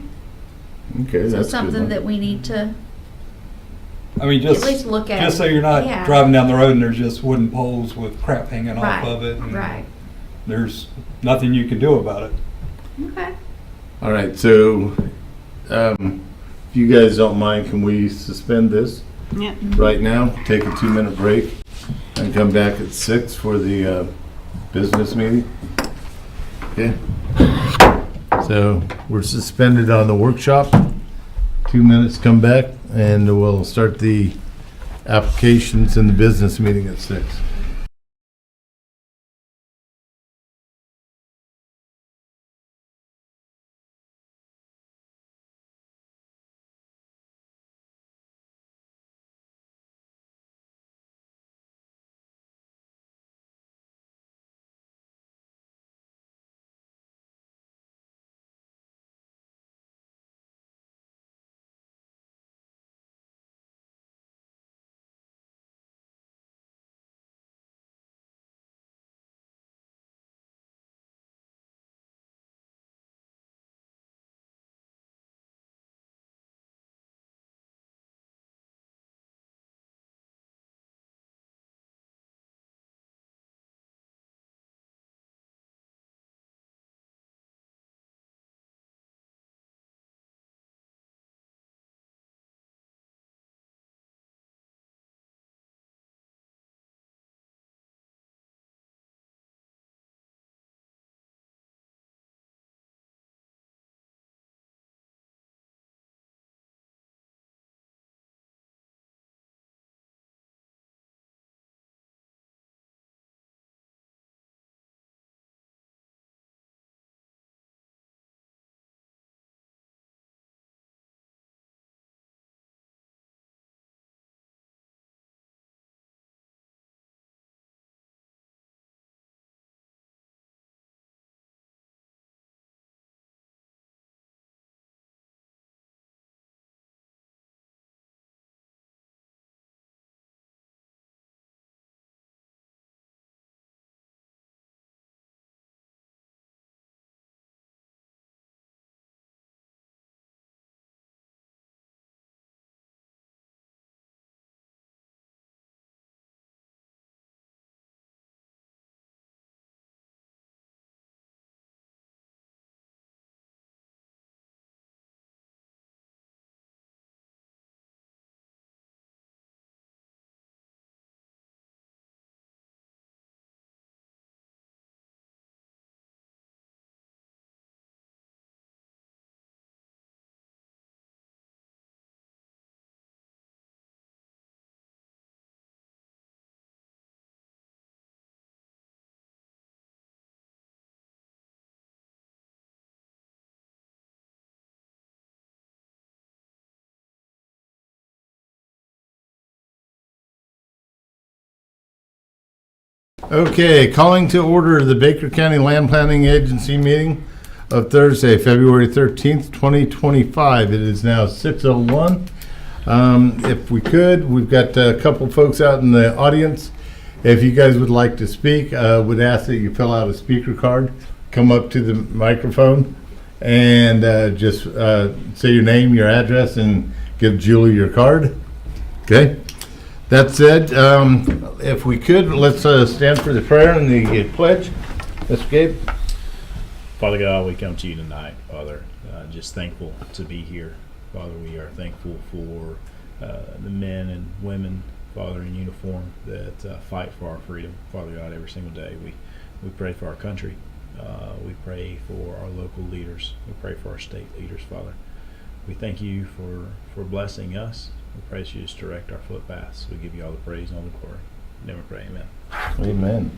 Okay, So that's something good. that we need to I mean, at just least look at. so you're not Yeah. driving down the road and there's just wooden poles with crap hanging Right. off of it. And Right. There's nothing you can do about it. Okay. All right, so if you guys don't mind, can we suspend this Yeah. right now? Take a 2-minute break and come back at 6 for the business meeting? Okay. So we're suspended on the workshop. 2 minutes, come back, and we'll start the applications in the business meeting at 6. Okay, calling to order the Baker County Land Planning Agency meeting of Thursday, February 13th, 2025. It is now 6:01. If we could, we've got a couple folks out in the audience. If you guys would like to speak, would ask that you fill out a speaker card, come up to the microphone, and just say your name, your address, and give Julie your card. Okay? That said, if we could, let's stand for the prayer and the pledge. Mr. Gabe? Father God, we come to you tonight, Father, just thankful to be here. Father, we are thankful for the men and women, Father, in uniform that fight for our freedom, Father God, every single day. We pray for our country. We pray for our local leaders. We pray for our state leaders, Father. We thank you for blessing us. We pray that you just direct our footpaths. We give you all the praise and all the glory. Never pray, amen. Amen.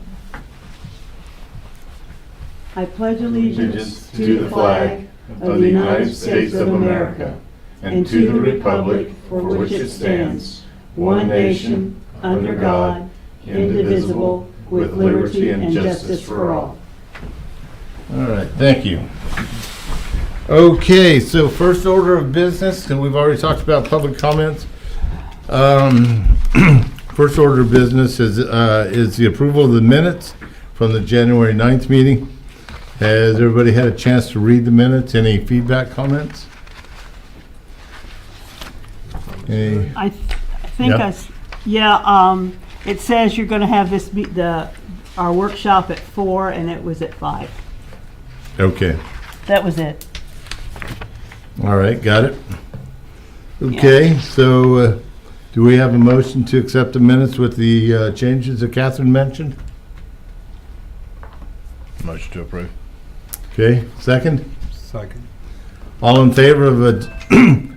I pledge allegiance to the flag of the United States of America and to the republic for which it stands, one nation, under God, indivisible, with liberty and justice for all. All right, thank you. Okay, so first order of business, and we've already talked about public comments. First order of business is the approval of the minutes from the January 9th meeting. Has everybody had a chance to read the minutes? Any feedback, comments? Any? I think Yeah. it says you're gonna have this, our workshop at 4 and it was at 5. Okay, That was it. all right, got it. Okay, so do we have a motion to accept the minutes with the changes that Catherine mentioned? Motion to approve. Okay, second? Second. All in favor of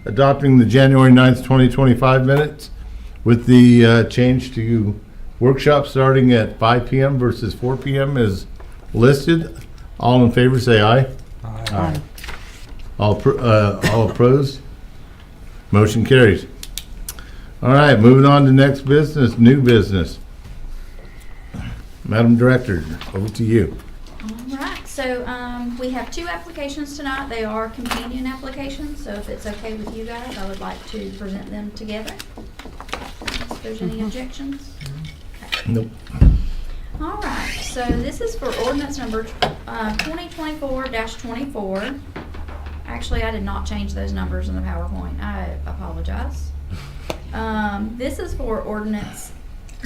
adopting the January 9th, 2025 minutes with the change to workshop starting at 5 p.m. versus 4 p.m. as listed? All in favor, say aye. Aye. All opposed? Motion carries. All right, moving on to next business, new business. Madam Director, over to you. All right, so we have two applications tonight. They are companion applications, so if it's okay with you guys, I would like to present them together. If there's any objections? Nope. All right, so this is for ordinance number 2024-24. Actually, I did not change those numbers in the PowerPoint. I apologize. This is for ordinance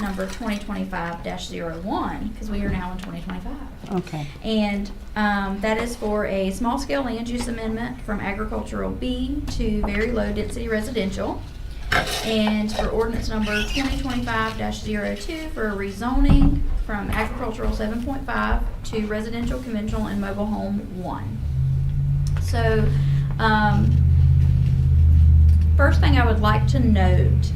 number 2025-01, because we are now in 2025. Okay. And that is for a small-scale land use amendment from agricultural B to very low-density residential. And for ordinance number 2025-02 for a rezoning from agricultural 7.5 to residential, conventional, and mobile home 1. So, first thing I would like to note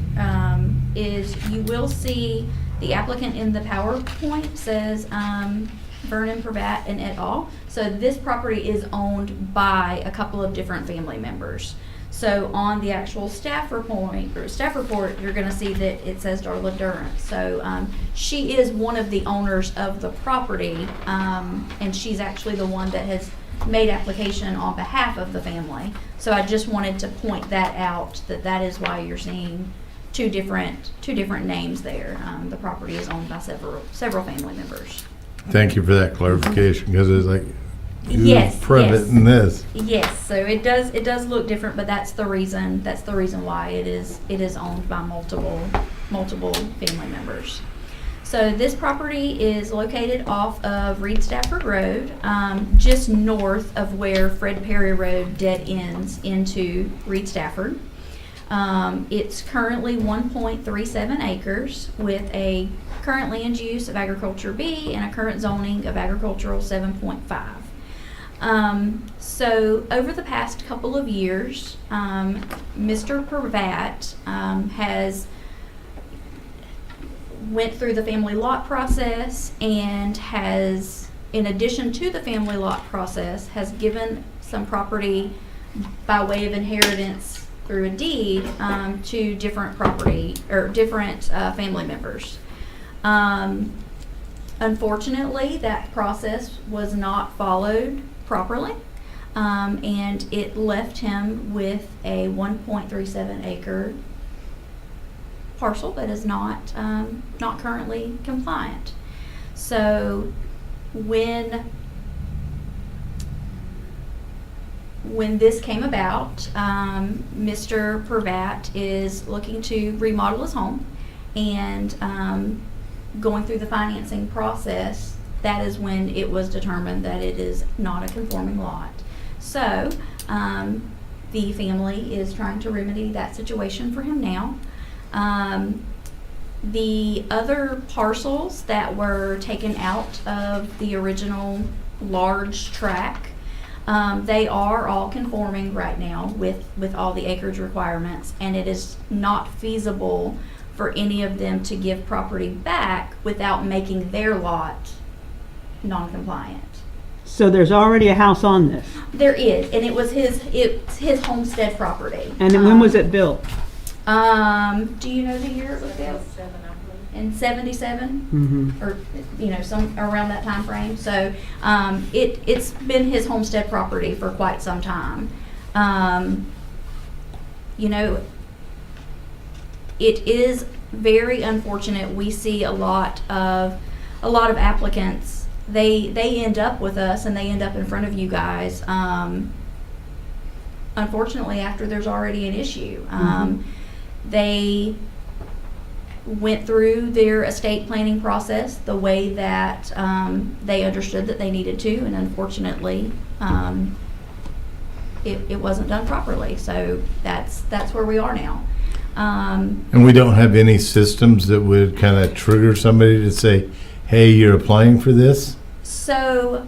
is you will see the applicant in the PowerPoint says Vernon Pravat and et al. So this property is owned by a couple of different family members. So on the actual staff report, you're going to see that it says Darla Durrance. So she is one of the owners of the property, and she's actually the one that has made application on behalf of the family. So I just wanted to point that out, that is why you're seeing two different names there. The property is owned by several family members. Thank you for that clarification, because it's like, Yes, private yes. in this. Yes, so it does look different, but that's the reason why it is owned by multiple family members. So this property is located off of Reed Stafford Road, just north of where Fred Perry Road dead ends into Reed Stafford. It's currently 1.37 acres with a current land use of agriculture B and a current zoning of agricultural 7.5. So over the past couple of years, Mr. Pravat has went through the family lot process and has, in addition to the family lot process, has given some property by way of inheritance through a deed to different property or different family members. Unfortunately, that process was not followed properly, and it left him with a 1.37 acre parcel that is not currently compliant. So when this came about, Mr. Purvat is looking to remodel his home, and going through the financing process, that is when it was determined that it is not a conforming lot. So the family is trying to remedy that situation for him now. The other parcels that were taken out of the original large tract, they are all conforming right now with all the acreage requirements, and it is not feasible for any of them to give property back without making their lot non-compliant. So there's already a house on this. There is, and it's his homestead property. And then when was it built? Do you know the year it was built? In 77? Mm-hmm. Or, some around that time frame. So, it's been his homestead property for quite some time. It is very unfortunate. We see a lot of applicants. They end up with us, and they end up in front of you guys. Unfortunately, after there's already an issue, they went through their estate planning process the way that they understood that they needed to, and unfortunately, it wasn't done properly. So that's where we are now. And we don't have any systems that would kind of trigger somebody to say, hey, you're applying for this? So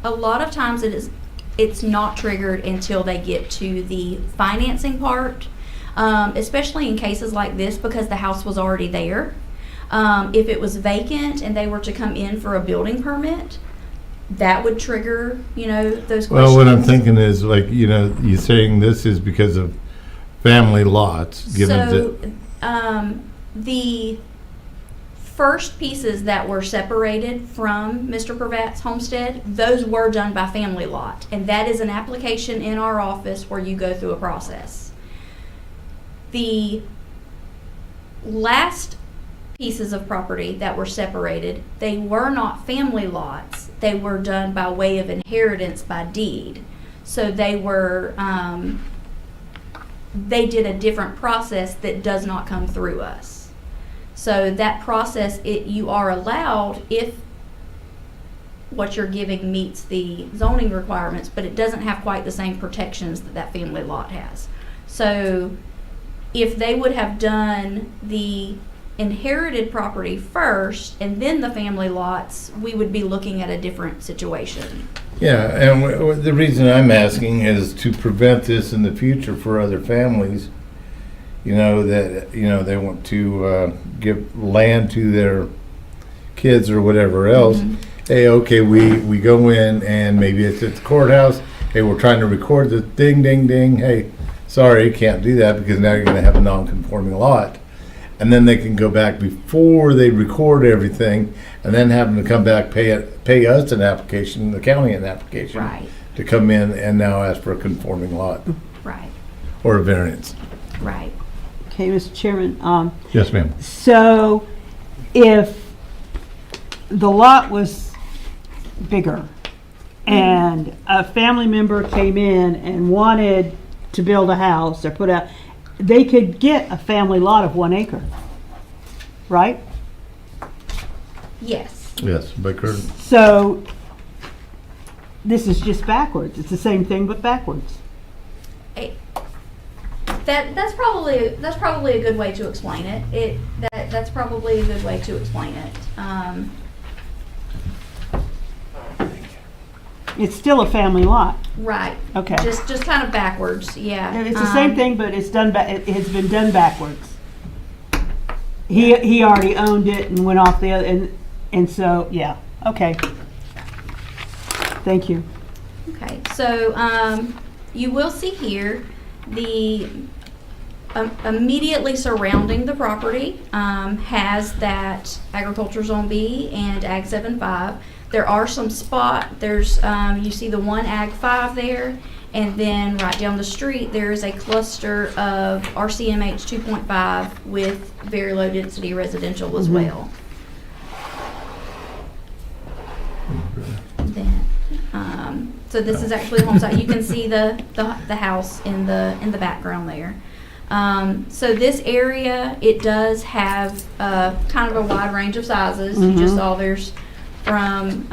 a lot of times it's not triggered until they get to the financing part, especially in cases like this, because the house was already there. If it was vacant and they were to come in for a building permit, that would trigger, those questions. Well, what I'm thinking is, like, you're saying this is because of family lots, given the first pieces that were separated from Mr. Purvat's homestead, those were done by family lot, and that is an application in our office where you go through a process. The last pieces of property that were separated, they were not family lots. They were done by way of inheritance by deed. So they were, they did a different process that does not come through us. So that process, you are allowed if what you're giving meets the zoning requirements, but it doesn't have quite the same protections that family lot has. So if they would have done the inherited property first and then the family lots, we would be looking at a different situation. Yeah, and the reason I'm asking is to prevent this in the future for other families, that, they want to give land to their kids or whatever else. Hey, okay, we go in and maybe it's at the courthouse. Hey, we're trying to record the ding, ding, ding. Hey, sorry, can't do that because now you're going to have a non-conforming lot. And then they can go back before they record everything, and then have them to come back, pay us an application, the county an application, Right. to come in and now ask for a conforming lot Right, or a variance. right. Okay, Mr. Chairman, Yes, ma'am. so if the lot was bigger and a family member came in and wanted to build a house or put out, they could get a family lot of 1 acre, right? Yes. Yes, Baker. So this is just backwards. It's the same thing but backwards. That's probably a good way to explain it. That's probably a good way to explain it. It's still a family lot. Right. Okay. Just kind of backwards. Yeah. It's the same thing, but it's done. It has been done backwards. He already owned it and went off the other, and so yeah. Okay. Thank you. Okay. So you will see here immediately surrounding the property has that agriculture zone B and Ag 7.5. There are some there's, you see the one Ag 5 there, and then right down the street, there is a cluster of RCMH 2.5 with very low density residential as well. Then, so this is actually a home site. You can see the house in the background there. So this area, it does have kind of a wide range of sizes. You just saw there's from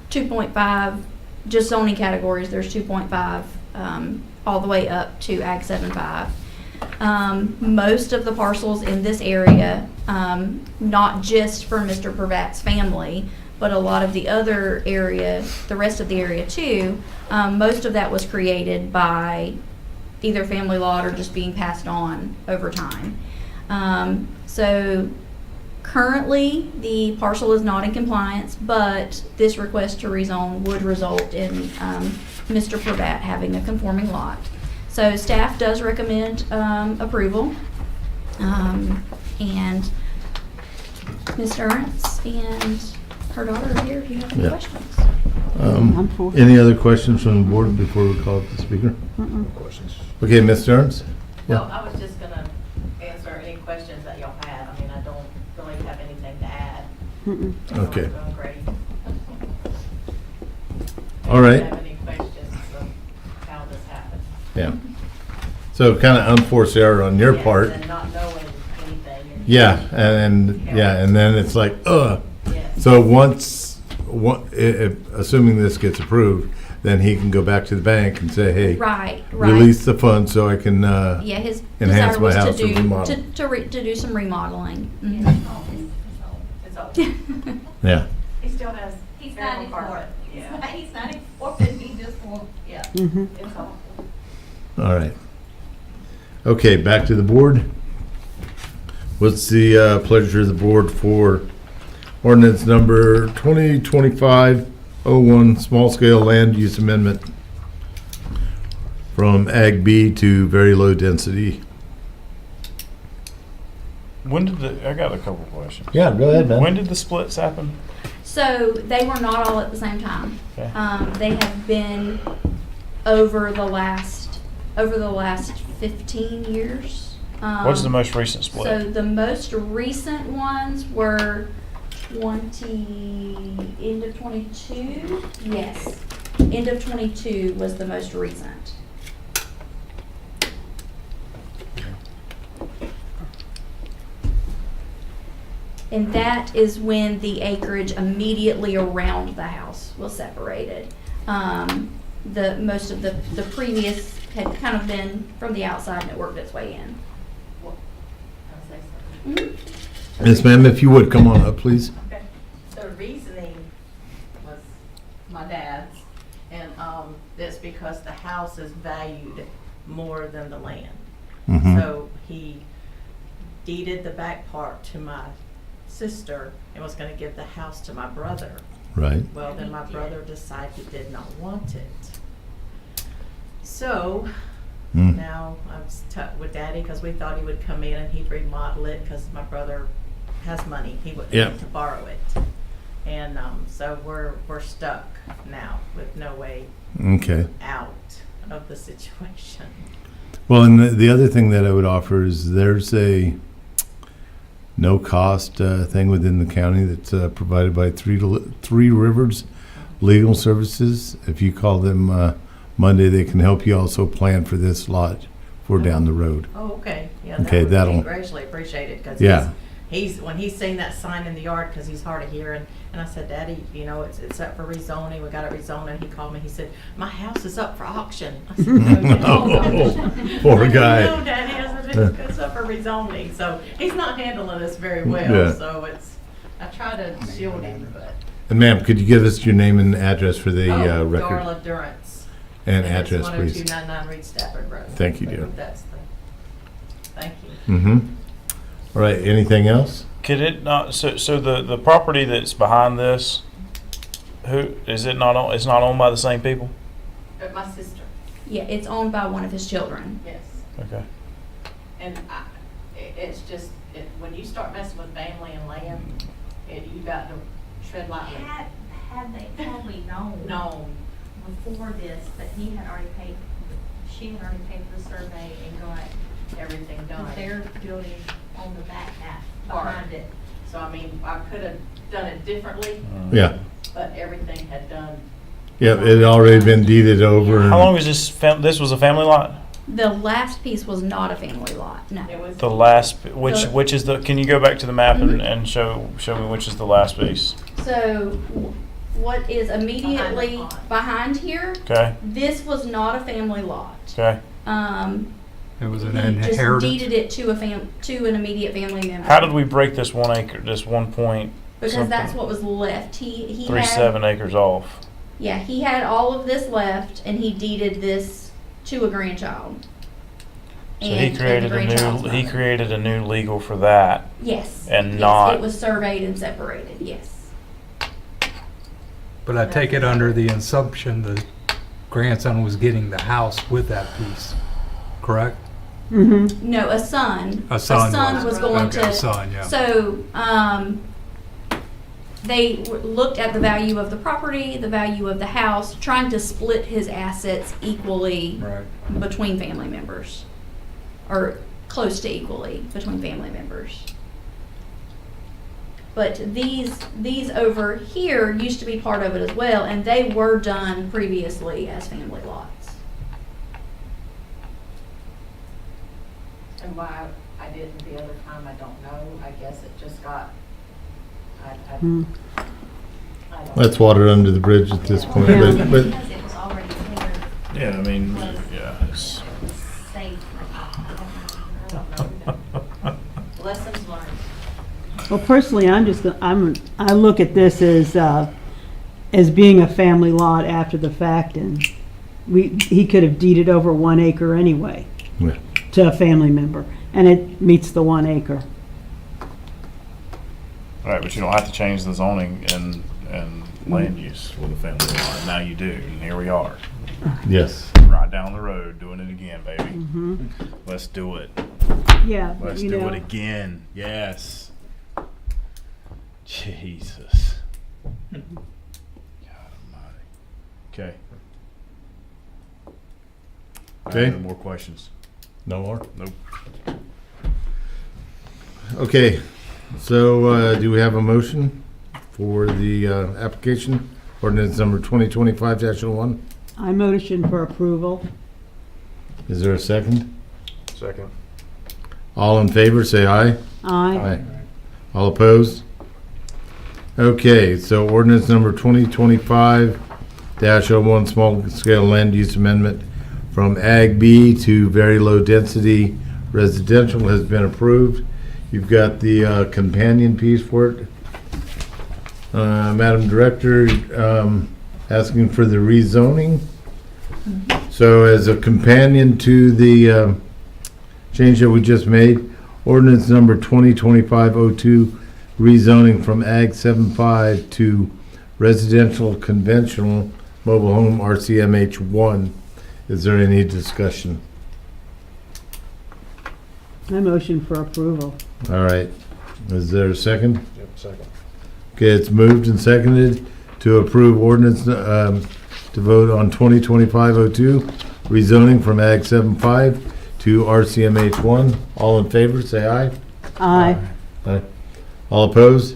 2.5, just zoning categories, there's 2.5 all the way up to Ag 7.5. Most of the parcels in this area, not just for Mr. Pravat's family, but a lot of the other area, the rest of the area too, most of that was created by either family lot or just being passed on over time. So currently, the parcel is not in compliance, but this request to rezone would result in Mr. Pravat having a conforming lot. So staff does recommend approval. And Ms. Ernst and her daughter are here if you have any Yeah. questions. I'm for it. Any other questions from the board before we call up the speaker? Questions? Okay, Ms. Stearns? No, I was just gonna answer any questions that y'all had. I mean, I don't really have anything to add. Okay. Y'all are doing great. All right. If you have any questions of how this happened? Yeah. So kind of unforced error on your Yes, part. and not knowing anything. Yeah, and then it's like, ugh. Yes. So assuming this gets approved, then he can go back to the bank and say, hey, Right. release the funds so I can, Yeah, his enhance desire my was house to or do, remodel. to do some remodeling. Yeah, Mhm. it's all. yeah. He still has. He's marital 94. carpet. Yeah. He's 94, and he just won't. Yeah, Mhm. it's all. All right. Okay, back to the board. What's the pleasure of the board for ordinance number 2025-01, small-scale land use amendment from Ag B to very low density? I got a couple questions. Yeah, go ahead, When did the splits happen? So they were not all at the same time. Okay. They have been over the last 15 years. What's the most recent So split? the most recent ones were end of 22. Yes, end of 22 was the most recent. And that is when the acreage immediately around the house was separated. Most of the previous had kind of been from the outside and it worked its way in. Can I say something? Yes, ma'am, if you would, come on up, please. Okay, the reasoning was my dad's, and that's because the house is valued more than the land. Mhm. So he deeded the back part to my sister and was gonna give the house to my brother. Right. Well, then my brother decided he did not want it. So Mm. now I'm with Daddy because we thought he would come in and he'd remodel it because my brother has money. He wouldn't Yep. have to borrow it. And so we're stuck now with no way Okay. out of the situation. Well, and the other thing that I would offer is there's a no-cost thing within the county that's provided by Three Rivers Legal Services. If you call them Monday, they can help you also plan for this lot for down the road. Oh, okay. Yeah, Okay, that that'll- would be greatly appreciated because Yeah. he's when he's seen that sign in the yard because he's hard of hearing. And I said, Daddy, you know, it's up for rezoning. We got it rezoned. And he called me. He said, my house is up for auction. I said, Oh, poor guy. No, Daddy, I said, it's up for rezoning. So he's not handling this very well. Yeah. So I try to shield him, but. And ma'am, could you give us your name and address for the record? Darla Durance. And it's address, please. 10299 Reed Stafford Road. Thank you, dear. That's thank you. Mm-hmm. All right, anything else? Could it not, so the property that's behind this, who, is it not, it's not owned by the same people? My sister, Yeah, it's owned by one of his children. yes. Okay. And it's just, when you start messing with family and land, you got to tread lightly. Had we known before this that he had already paid, she had already paid for the survey and got Everything done. their building on the back half Part. behind it. So, I mean, I could have done it differently, Yeah, but everything had done. yeah, it had already been deeded over. How long was this, this was a family lot? The last piece was not a family lot, no. It was. The last, The- which is the, can you go back to the map Mhm. and show me which is the last piece? So what is immediately Behind the pond. behind here, Okay, this was not a family lot. okay. It was He an just inheritance. deeded it to to an immediate family member. How did we break this 1 acre, this 1 point Because that's what was left. He had, 37 acres off? yeah, he had all of this left, and he deeded this to a grandchild. So And- he and the created grandchild's he mother. created a new legal for that. Yes. and yes, not- It was surveyed and separated. Yes. But I take it under the assumption the grandson was getting the house with that piece, correct? Mm-hmm. No, a son. A son was going okay, to. a son, yeah. So, they looked at the value of the property, the value of the house, trying to split his assets equally Right. between family members, or close to equally between family members. But these over here used to be part of it as well, and they were done previously as family lots. And why I didn't the other time, I don't know. I guess it just got, I don't That's water under the bridge at this point, Yeah. but Because it was already there, Yeah, I mean, yeah. It's, safe. I don't know. Lessons learned. Well, personally, I look at this as being a family lot after the fact, and he could have deeded over 1 acre anyway Yeah. to a family member, and it meets the 1 acre. right, but you don't have to change the zoning and land use with a family lot. Now you do, and here we are, yes. right down the road, doing it again, baby. Mm-hmm. Let's do it. Yeah, Let's you do know, it again. Yes. Jesus. God almighty. Okay. Okay. No more questions. No more? Nope. Okay, so do we have a motion for the application? Ordinance number 2025-01. I motion for approval. Is there a second? Second. All in favor, say aye. Aye. All opposed? Okay, so ordinance number 2025-01, small scale land use amendment from Ag B to very low density residential has been approved. You've got the companion piece for it. Madam Director, asking for the rezoning. So as a companion to the change that we just made, ordinance number 2025-02, rezoning from Ag 75 to residential conventional mobile home RCMH 1. Is there any discussion? I motion for approval. All right. Is there a second? Yep, second. Okay, it's moved and seconded to approve ordinance, to vote on 2025-02, rezoning from Ag 75 to RCMH 1. All in favor, say aye. Aye. Aye. All opposed?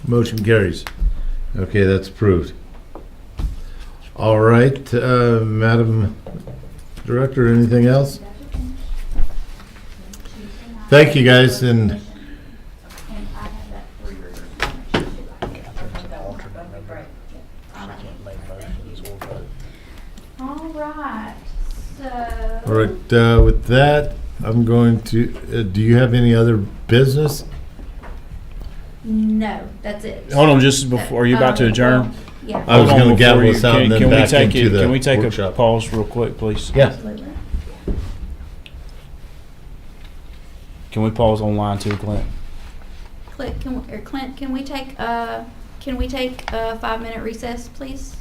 Motion carries. Okay, that's approved. All right, Madam Director, anything else? Thank you, guys, and And I have that for your That'd be great. All right, so. all right, with that, I'm going to, do you have any other business? No, that's it. Hold on, just before, are you about to adjourn? Well, yeah. I was Hold on gonna gavel before us you- out and then can we back take into it- the Can we take a workshop. pause real quick, please? Yeah. Absolutely. Can we pause on line 2, Clint? Clint, can we take a 5-minute recess, please?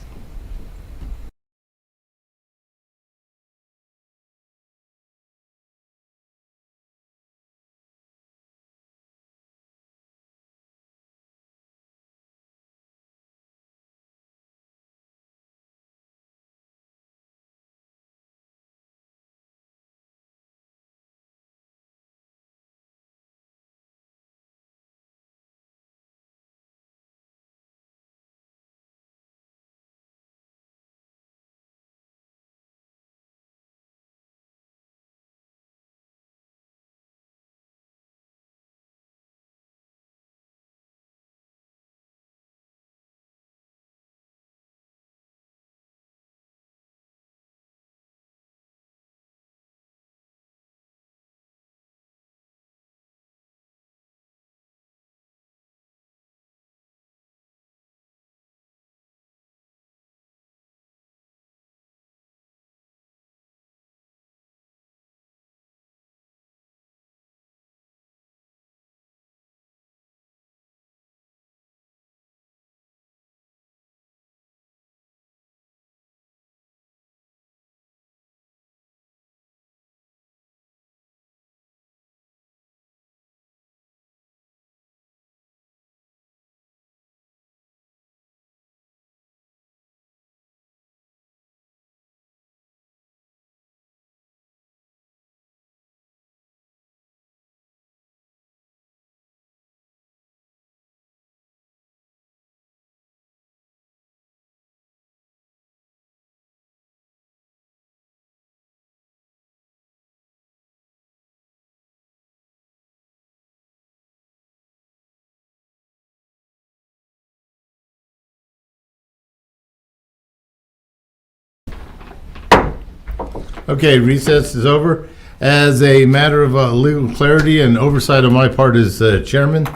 Okay, recess is over. As a matter of legal clarity and oversight on my part as chairman,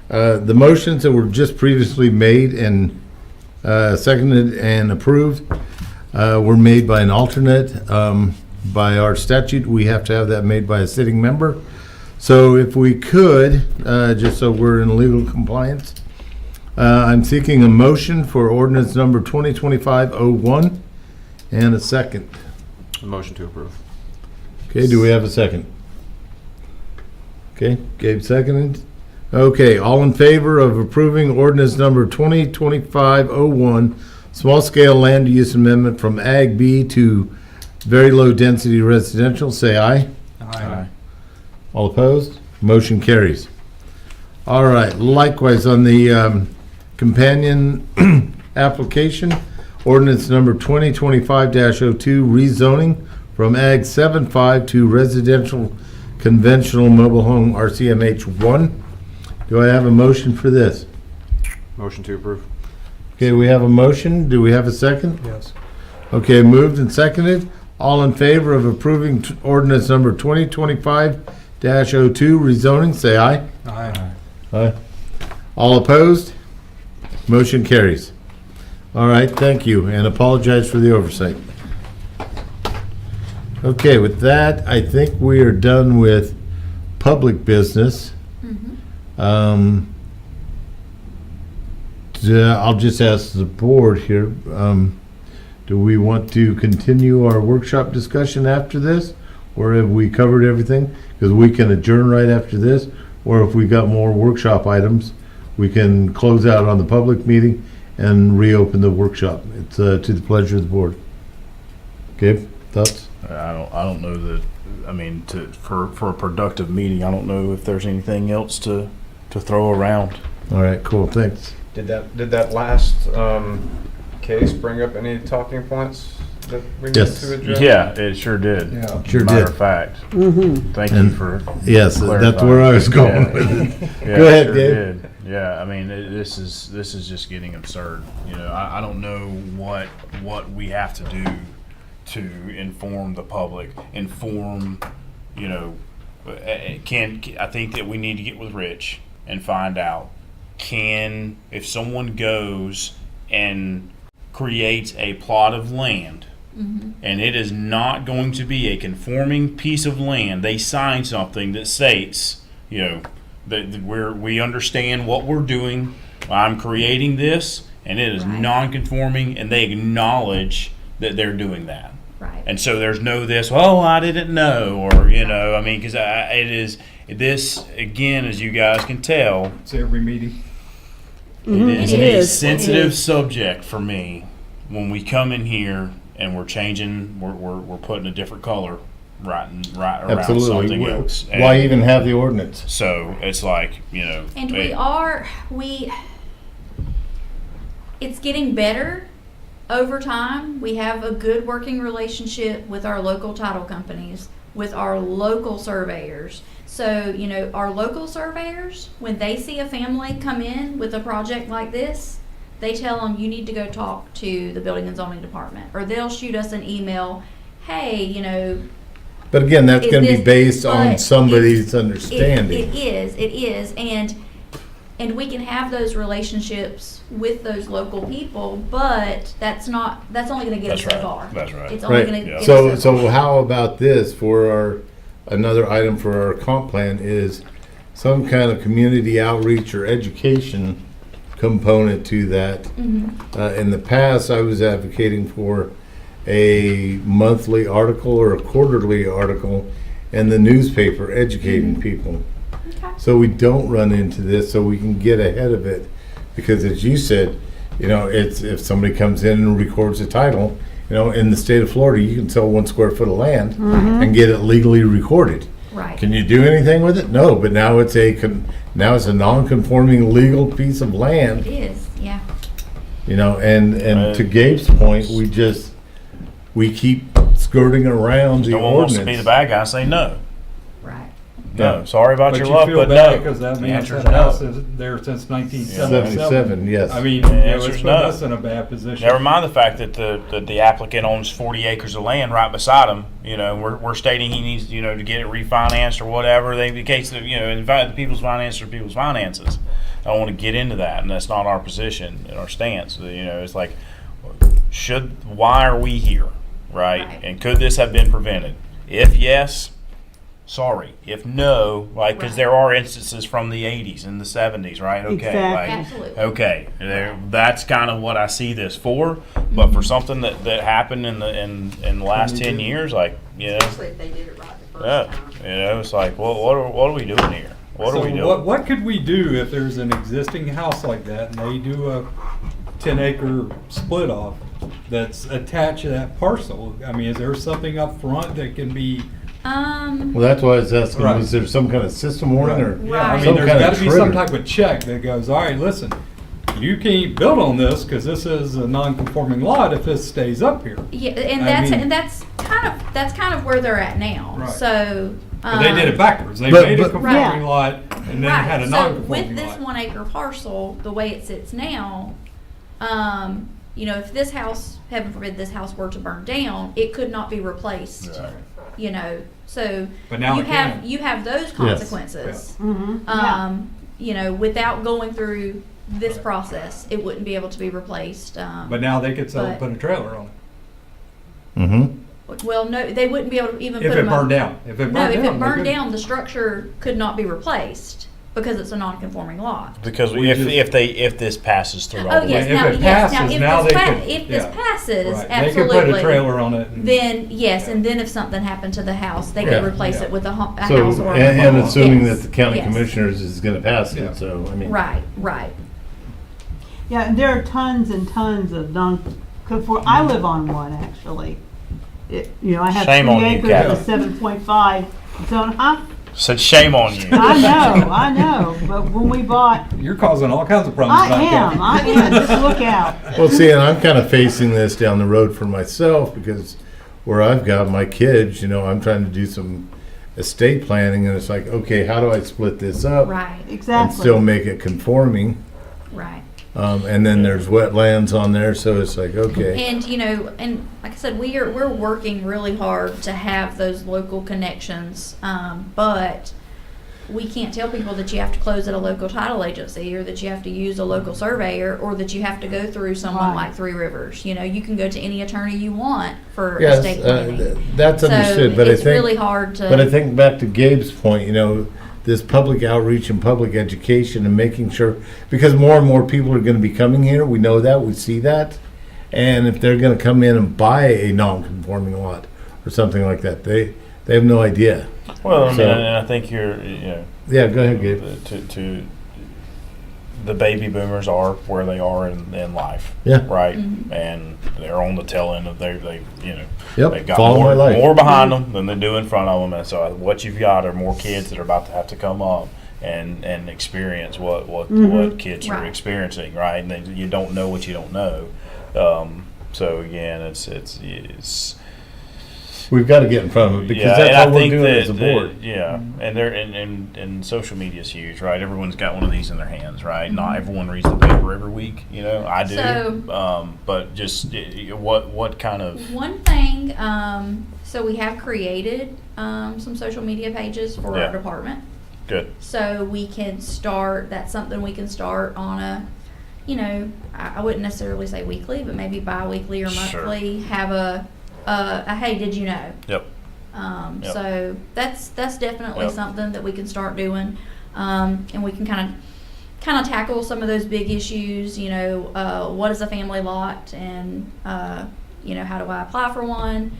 the motions that were just previously made and seconded and approved were made by an alternate. By our statute, we have to have that made by a sitting member. So if we could, just so we're in legal compliance, I'm seeking a motion for ordinance number 2025-01 and a second. Motion to approve. Okay, do we have a second? Okay, Gabe seconded. Okay, all in favor of approving ordinance number 2025-01, small scale land use amendment from Ag B to very low density residential, say aye. Aye. All opposed? Motion carries. All right, likewise on the companion application, ordinance number 2025-02, rezoning from Ag 7.5 to residential conventional mobile home RCMH 1. Do I have a motion for this? Motion to approve. Okay, we have a motion. Do we have a second? Yes. Okay, moved and seconded. All in favor of approving ordinance number 2025-02, rezoning, say aye. Aye. Aye. All opposed? Motion carries. All right, thank you, and apologize for the oversight. Okay, with that, I think we are done with public business. I'll just ask the board here, do we want to continue our workshop discussion after this? Or have we covered everything? Because we can adjourn right after this, or if we got more workshop items, we can close out on the public meeting and reopen the workshop. It's to the pleasure of the board. Gabe, thoughts? I don't know that, I mean, for a productive meeting, I don't know if there's anything else to throw around. All right, cool, thanks. Did that last case bring up any talking points that we need Yes. to address? Yeah, it sure did. Yeah. Sure Matter did. of fact. Thank you And- for Yes, that's where I was going Yeah. with it. Yeah, Go ahead, sure Gabe. did. Yeah, I mean, this is just getting absurd. You know, I don't know what we have to do to inform the public, you know, I think that we need to get with Rich and find out, if someone goes and creates a plot of land, and it is not going to be a conforming piece of land, they sign something that states, you know, that we understand what we're doing. I'm creating this, and it is Right. non-conforming, and they acknowledge that they're doing that. Right. And so there's no this, oh, I didn't know, or, you know, I mean, because it is, this, again, as you guys can tell, It's every meeting. it is It a is. sensitive It is. subject for me when we come in here and we're changing, we're putting a different color right around Absolutely. something else. Why And even have the ordinance? so it's like, you know, And it's getting better over time. We have a good working relationship with our local title companies, with our local surveyors. So, you know, our local surveyors, when they see a family come in with a project like this, they tell them, you need to go talk to the building and zoning department, or they'll shoot us an email, hey, you know, But again, that's Is going to be this- based on but somebody's it understanding. is, and we can have those relationships with those local people, but that's only gonna get us That's so right. far. That's right. It's only Right. gonna Yeah. get us So so far. how about this for another item for our comp plan is some kind of community outreach or education component to that. Mhm. In the past, I was advocating for a monthly article or a quarterly article in the newspaper educating people. Okay. So we don't run into this, so we can get ahead of it. Because as you said, you know, it's if somebody comes in and records a title, you know, in the state of Florida, you can sell 1 square foot of land and get it legally recorded. Right. Can you do anything with it? No, but now it's a non-conforming legal piece of It land, is, yeah. you know, and to Gabe's point, we keep skirting around the no one wants to be the ordinance. bad guy and say no. Right. No, sorry about But your you luck, feel but bad no. because that The means answer's that no. house is there since 1977. 77, yes. I mean, The you know, answer's it's put no. us in a bad position. Never mind the fact that the applicant owns 40 acres of land right beside him. You know, we're stating he needs, you know, to get it refinanced or whatever. They, the case of, you know, in fact, the people's finances are people's finances. I don't want to get into that, and that's not our position and our stance. You know, it's like, why are we here, right? Right. And could this have been prevented? If yes, sorry. If no, like, because Right. there are instances from the 80s and the 70s, right? Okay, Exactly. like, Absolutely. okay, that's kind of what I see this for. But for something that happened in the last 10 years, like, you know, Especially if they did it right the yeah, first time. you know, it's like, well, what are we doing here? What so are we doing? What could we do if there's an existing house like that and they do a 10-acre split off that's attached to that parcel? I mean, is there something up front that can be? Well, that's why I was asking, Right. was there some kind of system warning or Yeah, I Right. mean, some there's kind got of to be some trigger? type of check that goes, all right, listen, you can't build on this because this is a non-conforming lot if this stays up here. Yeah, and I that's mean- and that's kind of where they're at now. Right. So But they did it backwards. They But- made a but- conforming Right. lot and then had a So non-conforming with this lot. 1 acre parcel, the way it sits now, you know, if this house, heaven forbid, this house were to burn down, it could not be replaced. Right. You know, so But now you it have can. you have those consequences. Mhm. Yeah. You know, without going through this Right. process, it wouldn't be able to be replaced. But now they could sell and but- put a trailer on it. Well, no, they wouldn't be able to even If put it them up. burned down. If it burned No, down. if they it burned could- down, the structure could not be replaced because it's a non-conforming lot. Because We just- if this passes through all Oh the yes, way. If now it yes, now passes, if now this they pa- could- if this yeah. passes, Right. absolutely. They could put a trailer on it. And, Then yes, Yeah. and then if something happened to the house, they Yeah. could replace Yeah. it with a house So, or a and home. assuming Yes, that the county yes. commissioners is gonna pass Yeah. it, so, I mean. Right, right. Yeah, and there are tons and tons of non-conform, I live on one, actually. You know, I have Shame 3 on you, acres Kathy. of 7.5 zone, Said shame on you. I know, but when we bought, You're causing all kinds of problems. back there. I am, just look out. Well, see, and I'm kind of facing this down the road for myself because where I've got my kids, you know, I'm trying to do some estate planning and it's like, okay, how do I split this up? Right, And Exactly. still make it conforming. right. And then there's wetlands on there, so it's like, okay. And you know, and like I said, we're working really hard to have those local connections, but we can't tell people that you have to close at a local title agency or that you have to use a local surveyor or that you have to go through someone Right. like Three Rivers. You know, you can go to any attorney you want for Yes, estate planning. that's understood, but I it's think. really hard to. But I think back to Gabe's point, you know, this public outreach and public education and making sure, because more and more people are gonna be coming here, we know that, we see that. And if they're gonna come in and buy a non-conforming lot or something like that, they have no idea. Well, I mean, So- and I think you're, you know, Yeah, go ahead, Gabe. to the baby boomers are where they are in life, Yeah, right? Mhm. And they're on the tail end of they you know, yep, they've got follow my life. more behind them than they do in front of them, and so what you've got are more kids that are about to have to come up and experience what Mhm. kids are Right. experiencing, right? And then you don't know what you don't know. So again, it's We've gotta get in front of it because yeah, that's and I all we're think doing that, as a board. yeah, and they're and social media is huge, right? Everyone's got one of these in their hands, right? Not everyone reads the paper every week, you know. I do, So- but just what kind of One thing, so we have created some social media pages for Yeah. our department. good? So we can start, that's something we can start on a, you know, I wouldn't necessarily say weekly, but maybe bi-weekly or Sure. monthly, have a hey, did you know? Yep. Yep. So that's definitely Yep. something that we can start doing. And we can kind of tackle some of those big issues, you know, what is a family lot and, you know, how do I apply for one?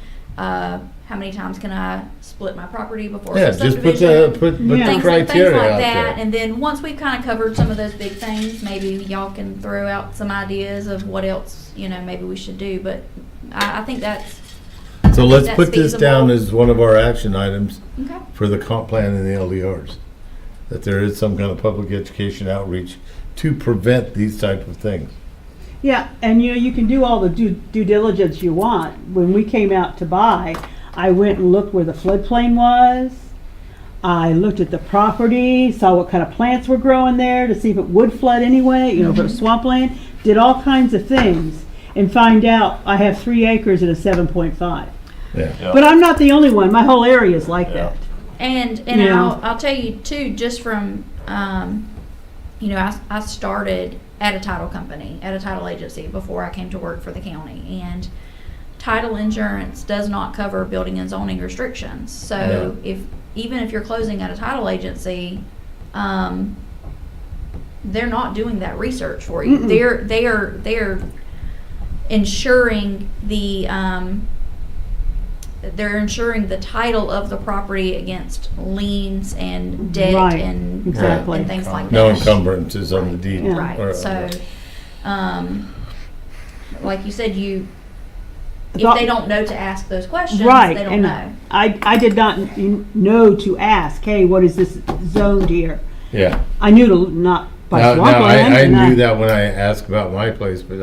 How many times can I split my property before Yeah, it's a just put subdivision? the, put Yeah. the Things criteria like out that. there. And then once we've kind of covered some of those big things, maybe y'all can throw out some ideas of what else, you know, maybe we should do. But I think that's So let's that's put this down feasible. as one of our action items okay. for the comp plan and the LDRs. That there is some kind of public education outreach to prevent these type of things. Yeah, and you know, you can do all the due diligence you want. When we came out to buy, I went and looked where the floodplain was. I looked at the property, saw what kind of plants were growing there to see if it would flood anyway, you know, if it was swampland, did all kinds of things, and find out I have 3 acres and a 7.5. Yeah. Yeah. But I'm not the only one. My whole area is like Yeah. that. And Yeah. I'll tell you too, just from, you know, I started at a title company, at a title agency before I came to work for the county. And title insurance does not cover building and zoning restrictions. So even if you're closing at a title agency, they're not doing that research for you. Mm-mm. They're ensuring they're insuring the title of the property against liens and debt Right, and, exactly. and things like No that. encumbrances on the deed. Yeah. Right, Or- so, like you said, if Thought- they don't know to ask those questions, Right, they don't and know. I did not know to ask, hey, what is this zoned here? Yeah. I knew to not by Now, swampland. I and knew that when I asked about my place, but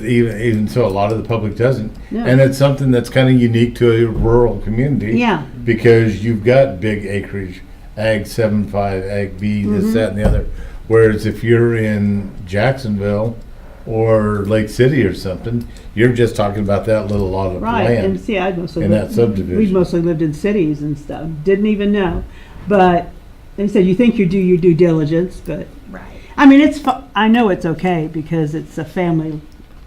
even so, a lot of the public doesn't. Yeah. And it's something that's kind of unique to a rural community. Yeah. Because you've got big acreage, Ag 7.5, Ag B, this, Mhm. that, and the other. Whereas if you're in Jacksonville or Lake City or something, you're just talking about that little lot of Right, and land see, I mostly in that lived, subdivision. we mostly lived in cities and stuff, didn't even know. But they said, you think you do your due diligence, but, Right. I mean, I know it's okay because it's a family,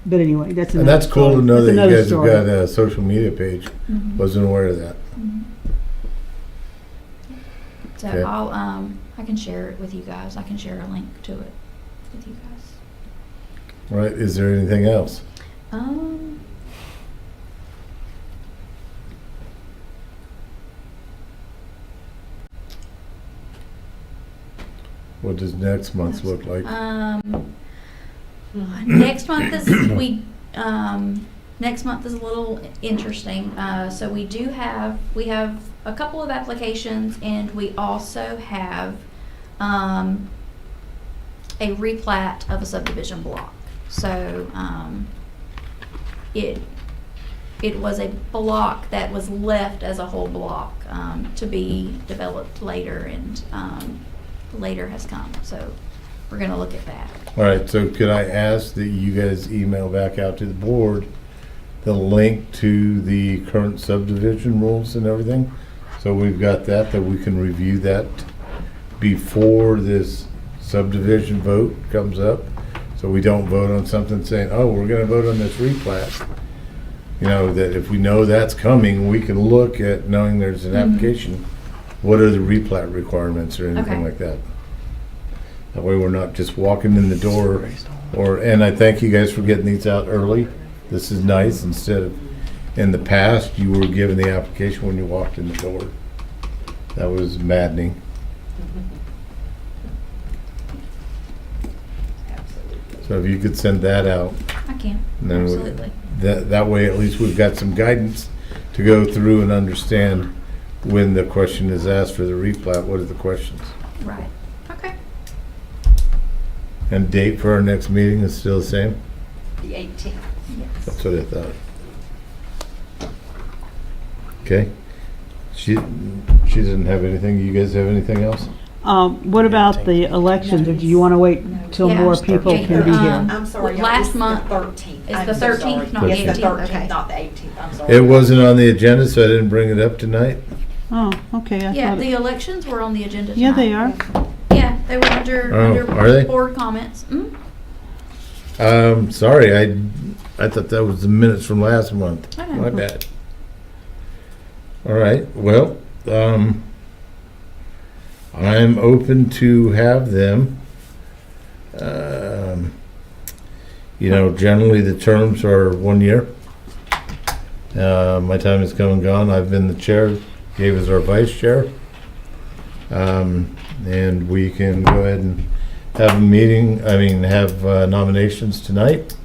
but anyway, that's And another that's cool story. to know That's that you another guys story. have got a social media page. Mhm. Wasn't aware of that. Mhm. So Okay. I can share it with you guys. I can share a link to it with you guys. Right, is there anything else? Um, What does next month look like? Next month is next month is a little interesting. So we have a couple of applications, and we also have a replat of a subdivision block. So it was a block that was left as a whole block to be developed later, and later has come. So we're going to look at that. All right, so could I ask that you guys email back out to the board the link to the current subdivision rules and everything? So we've got that we can review that before this subdivision vote comes up. So we don't vote on something saying, oh, we're gonna vote on this replat. You know, that if we know that's coming, we can look at, knowing there's an application, what are the replat requirements or anything Okay. like that? That way we're not just walking in the door and I thank you guys for getting these out early. This is nice, instead of, in the past, you were given the application when you walked in the door. That was maddening. So if you could send that out, I can, and then absolutely. that way at least we've got some guidance to go through and understand when the question is asked for the replat, what are the questions? Right. Okay. And date for our next meeting is still the same? The 18th. Yes. That's what I thought. Okay. She doesn't have anything. You guys have anything else? What about the elections, or do you want to wait till Yeah. more people Yeah, can be here? I'm sorry, Last it's the month 13th. is I'm the so 13th, sorry. not the It's 18th, the 13th, okay. not the 18th, I'm sorry. It wasn't on the agenda, so I didn't bring it up tonight. Oh, okay, I Yeah, thought, the elections were on the agenda tonight. yeah, they are. Yeah, they were under, Oh, are they? board comments. Sorry, I thought that was the minutes from last month. I know. My bad. All right, well, I'm open to have them. You know, generally the terms are 1 year. My time has come and gone. I've been the chair, Gabe is our vice chair. And we can go ahead and have a meeting, have nominations tonight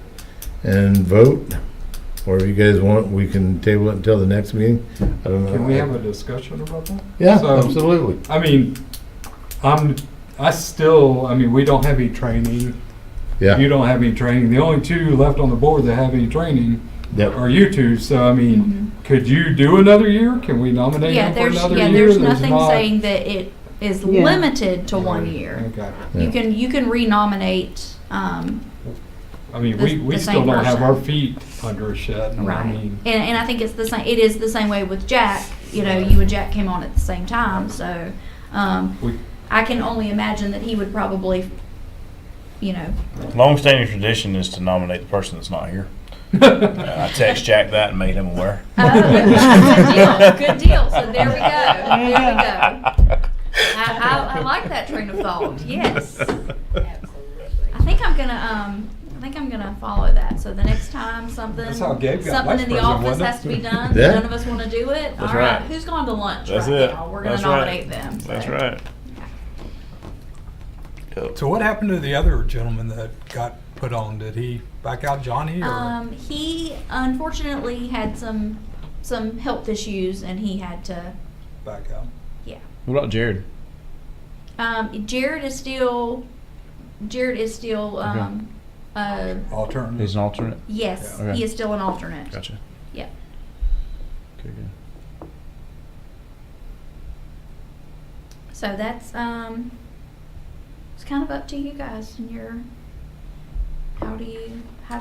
and vote. Or if you guys want, we can table it until the next meeting. I don't know. Can we have a discussion about that? Yeah, So- absolutely. I mean, we don't have any training. Yeah. You don't have any training. The only two left on the board that have any training Yep. or you two, so I mean, could you do another year? Can we nominate Yeah, him for there's, another yeah, year? there's nothing not- saying that it is Yeah. limited to 1 year. Okay. You can renominate, I mean, The- we the still same don't have our person. feet under us yet. and I right. mean, And I think it's the same, it is the same way with Jack, you know, you and Jack came on at the same time, so, we, I can only imagine that he would probably, you know, Long-standing tradition is to nominate the person that's not here. I text Jack that and made him aware. oh, good deal, so there we go. I like that train of thought, yes. I think I'm gonna follow that, so the next time something, That's how Gabe got something vice in the president, office wasn't it? has to be done, Yeah. none of us wanna do it, That's all right, right. who's going to lunch That's right it. now? We're gonna That's right. nominate them. That's so. right. Yep. So what happened to the other gentleman that got put on? Did he back out Johnny or? He unfortunately had some health issues and he had to, Back out? yeah. What about Jared? Jared is still, Alternative? He's an alternate? yes, Yeah. Okay. he is still an alternate. Gotcha. Yeah. Okay, good. So that's, it's kind of up to you guys and your, how do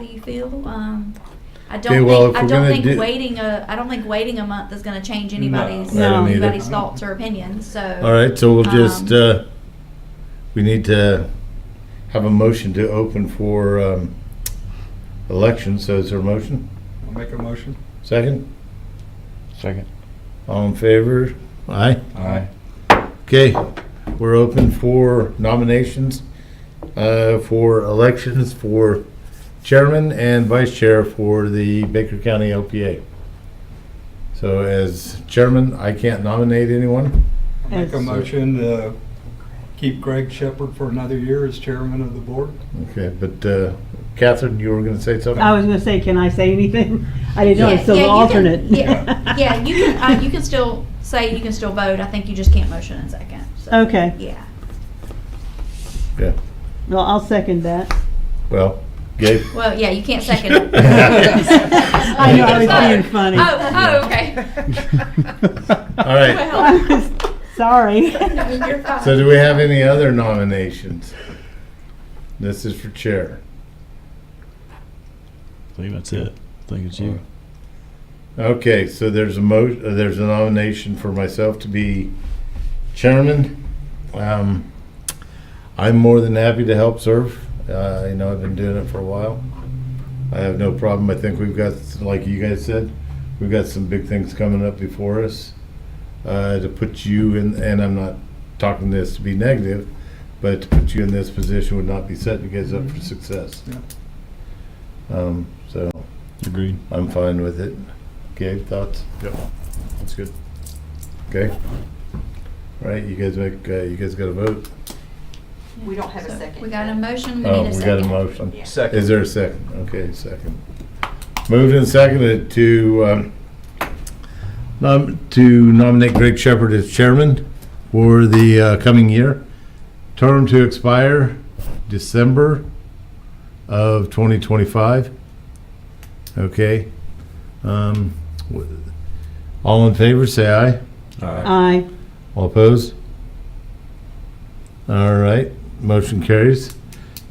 you feel? I Okay, don't well, think, if I we're don't gonna think do- waiting a month is gonna change anybody's, I don't either. anybody's thoughts or opinions, so. All right, so we'll just, we need to have a motion to open for election, so is there a motion? I'll make a motion. Second? Second. All in favor? Aye? Aye. Okay, we're open for nominations for elections for chairman and vice chair for the Baker County LPA. So as chairman, I can't nominate anyone. I'll make a As- motion to keep Greg Shepherd for another year as chairman of the board. Okay, but Catherine, you were gonna say something? I was gonna say, can I say anything? I didn't know, Yeah, it's still yeah, the you can- alternate. Yeah, you can still say, you can still vote, I think you just can't motion in second, so. Okay, Yeah. Yeah, well, I'll second that. well, Gabe? Well, yeah, you can't second it. I know, I was being funny. Oh, okay. All right, Well, Sorry. no, you're fine. so do we have any other nominations? This is for chair. I think that's it. I think it's you. Okay, so there's there's a nomination for myself to be chairman. I'm more than happy to help serve. You know, I've been doing it for a while. I have no problem. I think we've got, like you guys said, we've got some big things coming up before us. To put you in, and I'm not talking this to be negative, but to put you in this position would not be setting you guys up for success. So Agreed. I'm fine with it. Gabe, thoughts? Yep. That's good. Okay. All right, you guys got to vote. We don't have a So, second. We got a motion, we Oh, need a we got a second. motion. Yeah. Second. Is there a second? Okay, second. Moved and seconded to nominate Greg Shepherd as chairman for the coming year. Term to expire December of 2025. Okay. All in favor, say aye. Aye. All opposed? All right, motion carries.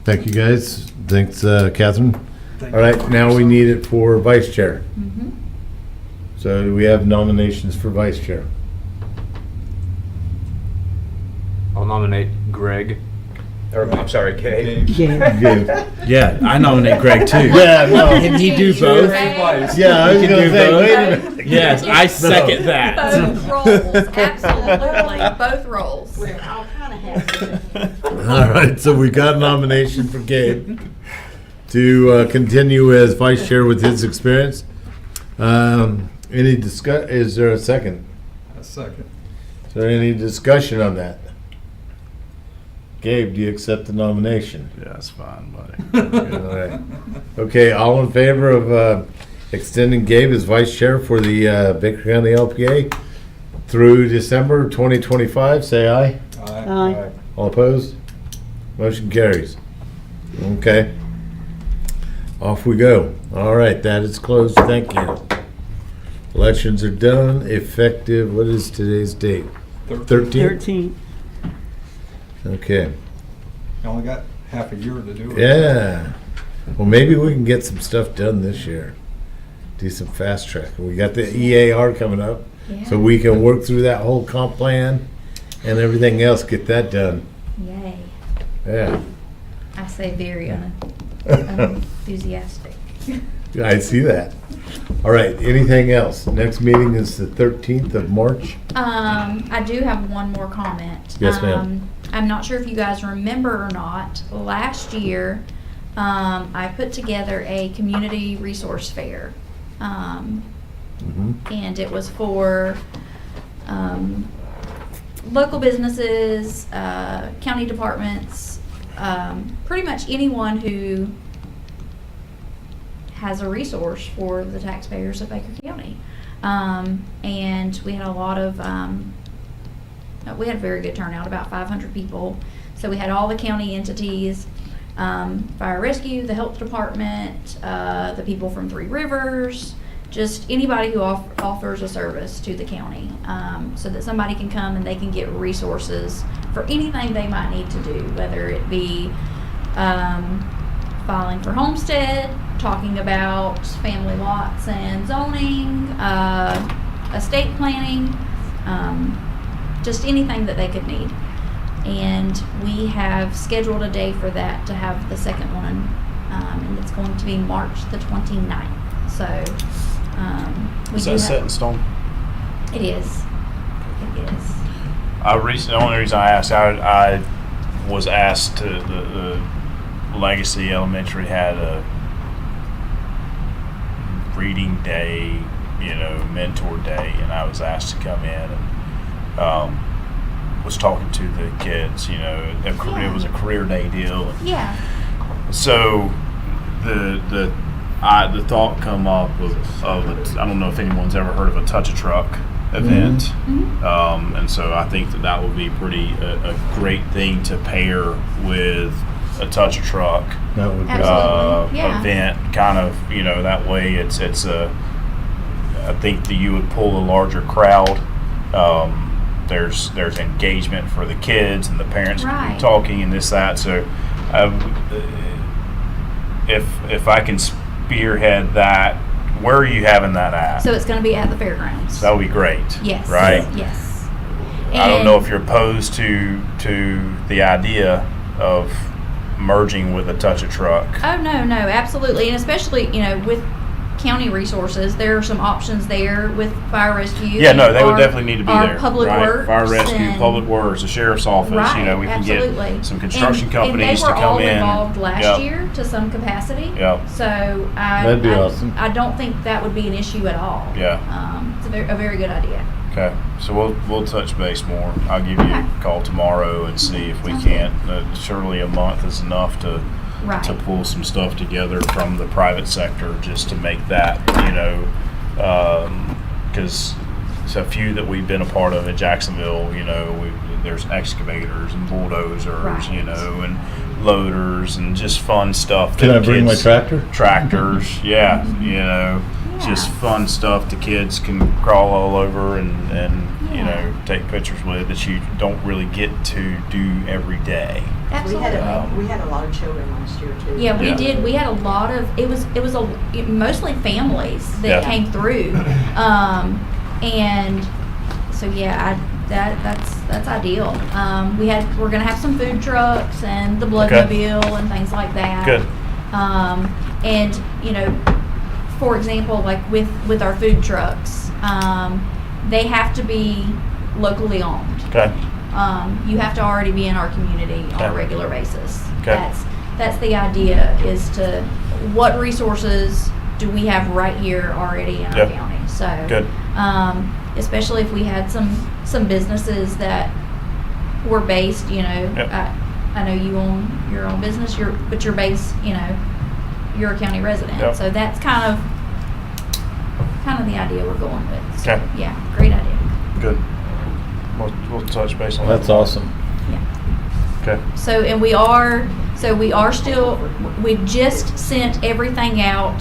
Thank you, guys. Thanks, Catherine. Thank All right, now we need it for vice chair. Mhm. So do we have nominations for vice chair? I'll nominate Greg. Or, I'm sorry, Gabe. Yeah. Gabe. Yeah, I nominate Greg too. Yeah, no. Can he do both? Yeah, I was You can gonna do say, both? wait a minute. Yes, I second that. Both roles, absolutely, both roles. I'll kind of have to. All right, so we got a nomination for Gabe to continue as vice chair with his experience. Any is there a second? A second. Is there any discussion on that? Gabe, do you accept the nomination? Yeah, that's fine, buddy. All right. Okay, all in favor of extending Gabe as vice chair for the Baker County LPA through December 2025, say aye. Aye. All opposed? Motion carries. Okay. Off we go. All right, that is closed. Thank you. Elections are done, effective, what is today's date? 13th? 13. Okay. You only got half a year to do it. Yeah. Well, maybe we can get some stuff done this year. Do some fast track. We got the EAR coming up, so we can work through that whole comp plan and everything else, get that done. Yay. Yeah. I say very enthusiastic. I see that. All right, anything else? Next meeting is the 13th of March. I do have one more comment. Yes, ma'am. I'm not sure if you guys remember or not. Last year, I put together a community resource fair. And it was for local businesses, county departments, pretty much anyone who has a resource for the taxpayers of Baker County. And we had a lot of, we had a very good turnout, about 500 people. So we had all the county entities, fire rescue, the health department, the people from Three Rivers, just anybody who offers a service to the county, so that somebody can come and they can get resources for anything they might need to do, whether it be filing for homestead, talking about family lots and zoning, estate planning, just anything that they could need. And we have scheduled a day for that to have the second one, and it's going to be March the 29th. So Is that set in stone? It is. It is. The only reason I asked, I was asked to, the Legacy Elementary had a reading day, mentor day, and I was asked to come in and was talking to the kids. It was a career day deal. Yeah. So the thought come up of I don't know if anyone's ever heard of a touch a truck event, Mm-hmm. and so I think that would be a great thing to pair with a touch a truck That would be Absolutely. Yeah. event, kind of, that way it's a, I think that you would pull a larger crowd. There's engagement for the kids and the parents can Right. be talking and this, that. So if I can spearhead that, where are you having that at? So it's going to be at the fairgrounds. That would be great. Yes. Right? Yes. I don't know And- if you're opposed to the idea of merging with a touch a truck. Oh, no, absolutely. And especially, with county resources, there are some options there with fire rescue. Yeah, no, they would our- definitely need to be our there. Public right? Works. Fire rescue, and- public works, the sheriff's office. Right, We can absolutely. get some construction and companies they to were come all in. involved last Yep. year to some capacity. Yep. So That'd be awesome. I don't think that would be an issue at all. Yeah. It's a very good idea. Okay, so we'll touch base more. I'll give you Okay. a call tomorrow and see if we Sounds can't. Surely a month is enough to Right. pull some stuff together from the private sector just to make that, because it's a few that we've been a part of in Jacksonville. There's excavators and bulldozers, Right. and loaders and just fun stuff. Can that I bring my kids- tractor? Tractors, yeah, just Yeah. fun stuff the kids can crawl all over and take pictures with that you don't really get to do every day. Absolutely. We had a lot of children last year too. Yeah, we Yeah. did. We had a lot of. It was mostly families that Yeah. came through, and so yeah, that's ideal. We're gonna have some food trucks and the Bloodmobile and things like that. Good. And for example, like with our food trucks, they have to be locally owned. Okay. You have to already be in our community on Okay. a regular basis. Okay. That's the idea, is to, what resources do we have right here already in our Yep. county? So, Good. especially if we had some businesses that were based, Yep. I know you own your own business, but you're based, you're a county resident. Yep. So that's kind of the idea we're going with. So, Okay. yeah, great idea. Good. We'll touch base on That's that. awesome. Yeah. Okay. So, and we are So we are still, we've just sent everything out,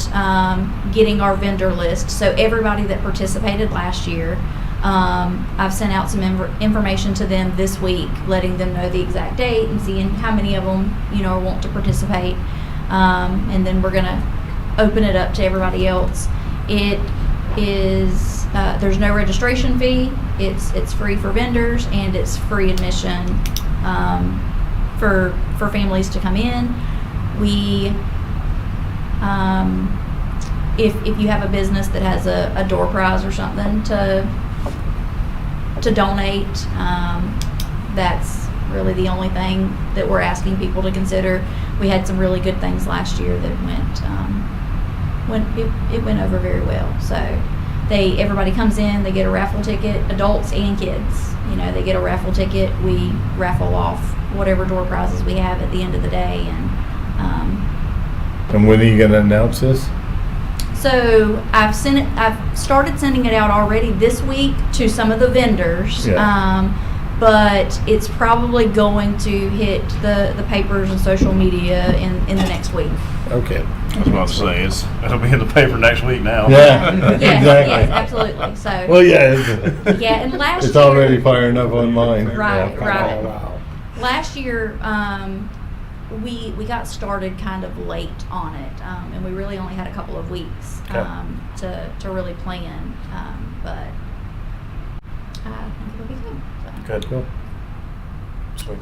getting our vendor list. So everybody that participated last year, I've sent out some information to them this week, letting them know the exact date and seeing how many of them, want to participate. And then we're gonna open it up to everybody else. It is, there's no registration fee. It's free for vendors, and it's free admission, for families to come in. We, if you have a business that has a door prize or something to donate, that's really the only thing that we're asking people to consider. We had some really good things last year that it went over very well. So everybody comes in, they get a raffle ticket, adults and kids. They get a raffle ticket. We raffle off whatever door prizes we have at the end of the day, And when are you gonna announce this? so I've started sending it out already this week to some of the vendors. Yeah. But it's probably going to hit the papers and social media in the next week. Okay. I was about to say, it'll be in the paper next week now. Yeah, Yes, exactly. yes, absolutely. So Well, yeah, yeah, and last it's year, already firing up on mine. Right, Yeah. right. Oh, wow. Last year, we got started kind of late on it, and we really only had a couple of weeks to really plan. But I think it'll be good. So Good. Cool. Sweet.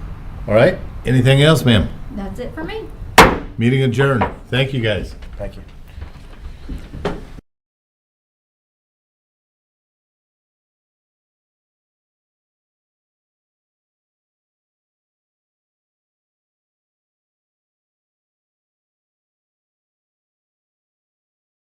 All right, anything else, ma'am? that's it for me. Meeting adjourned. Thank you, guys. Thank you.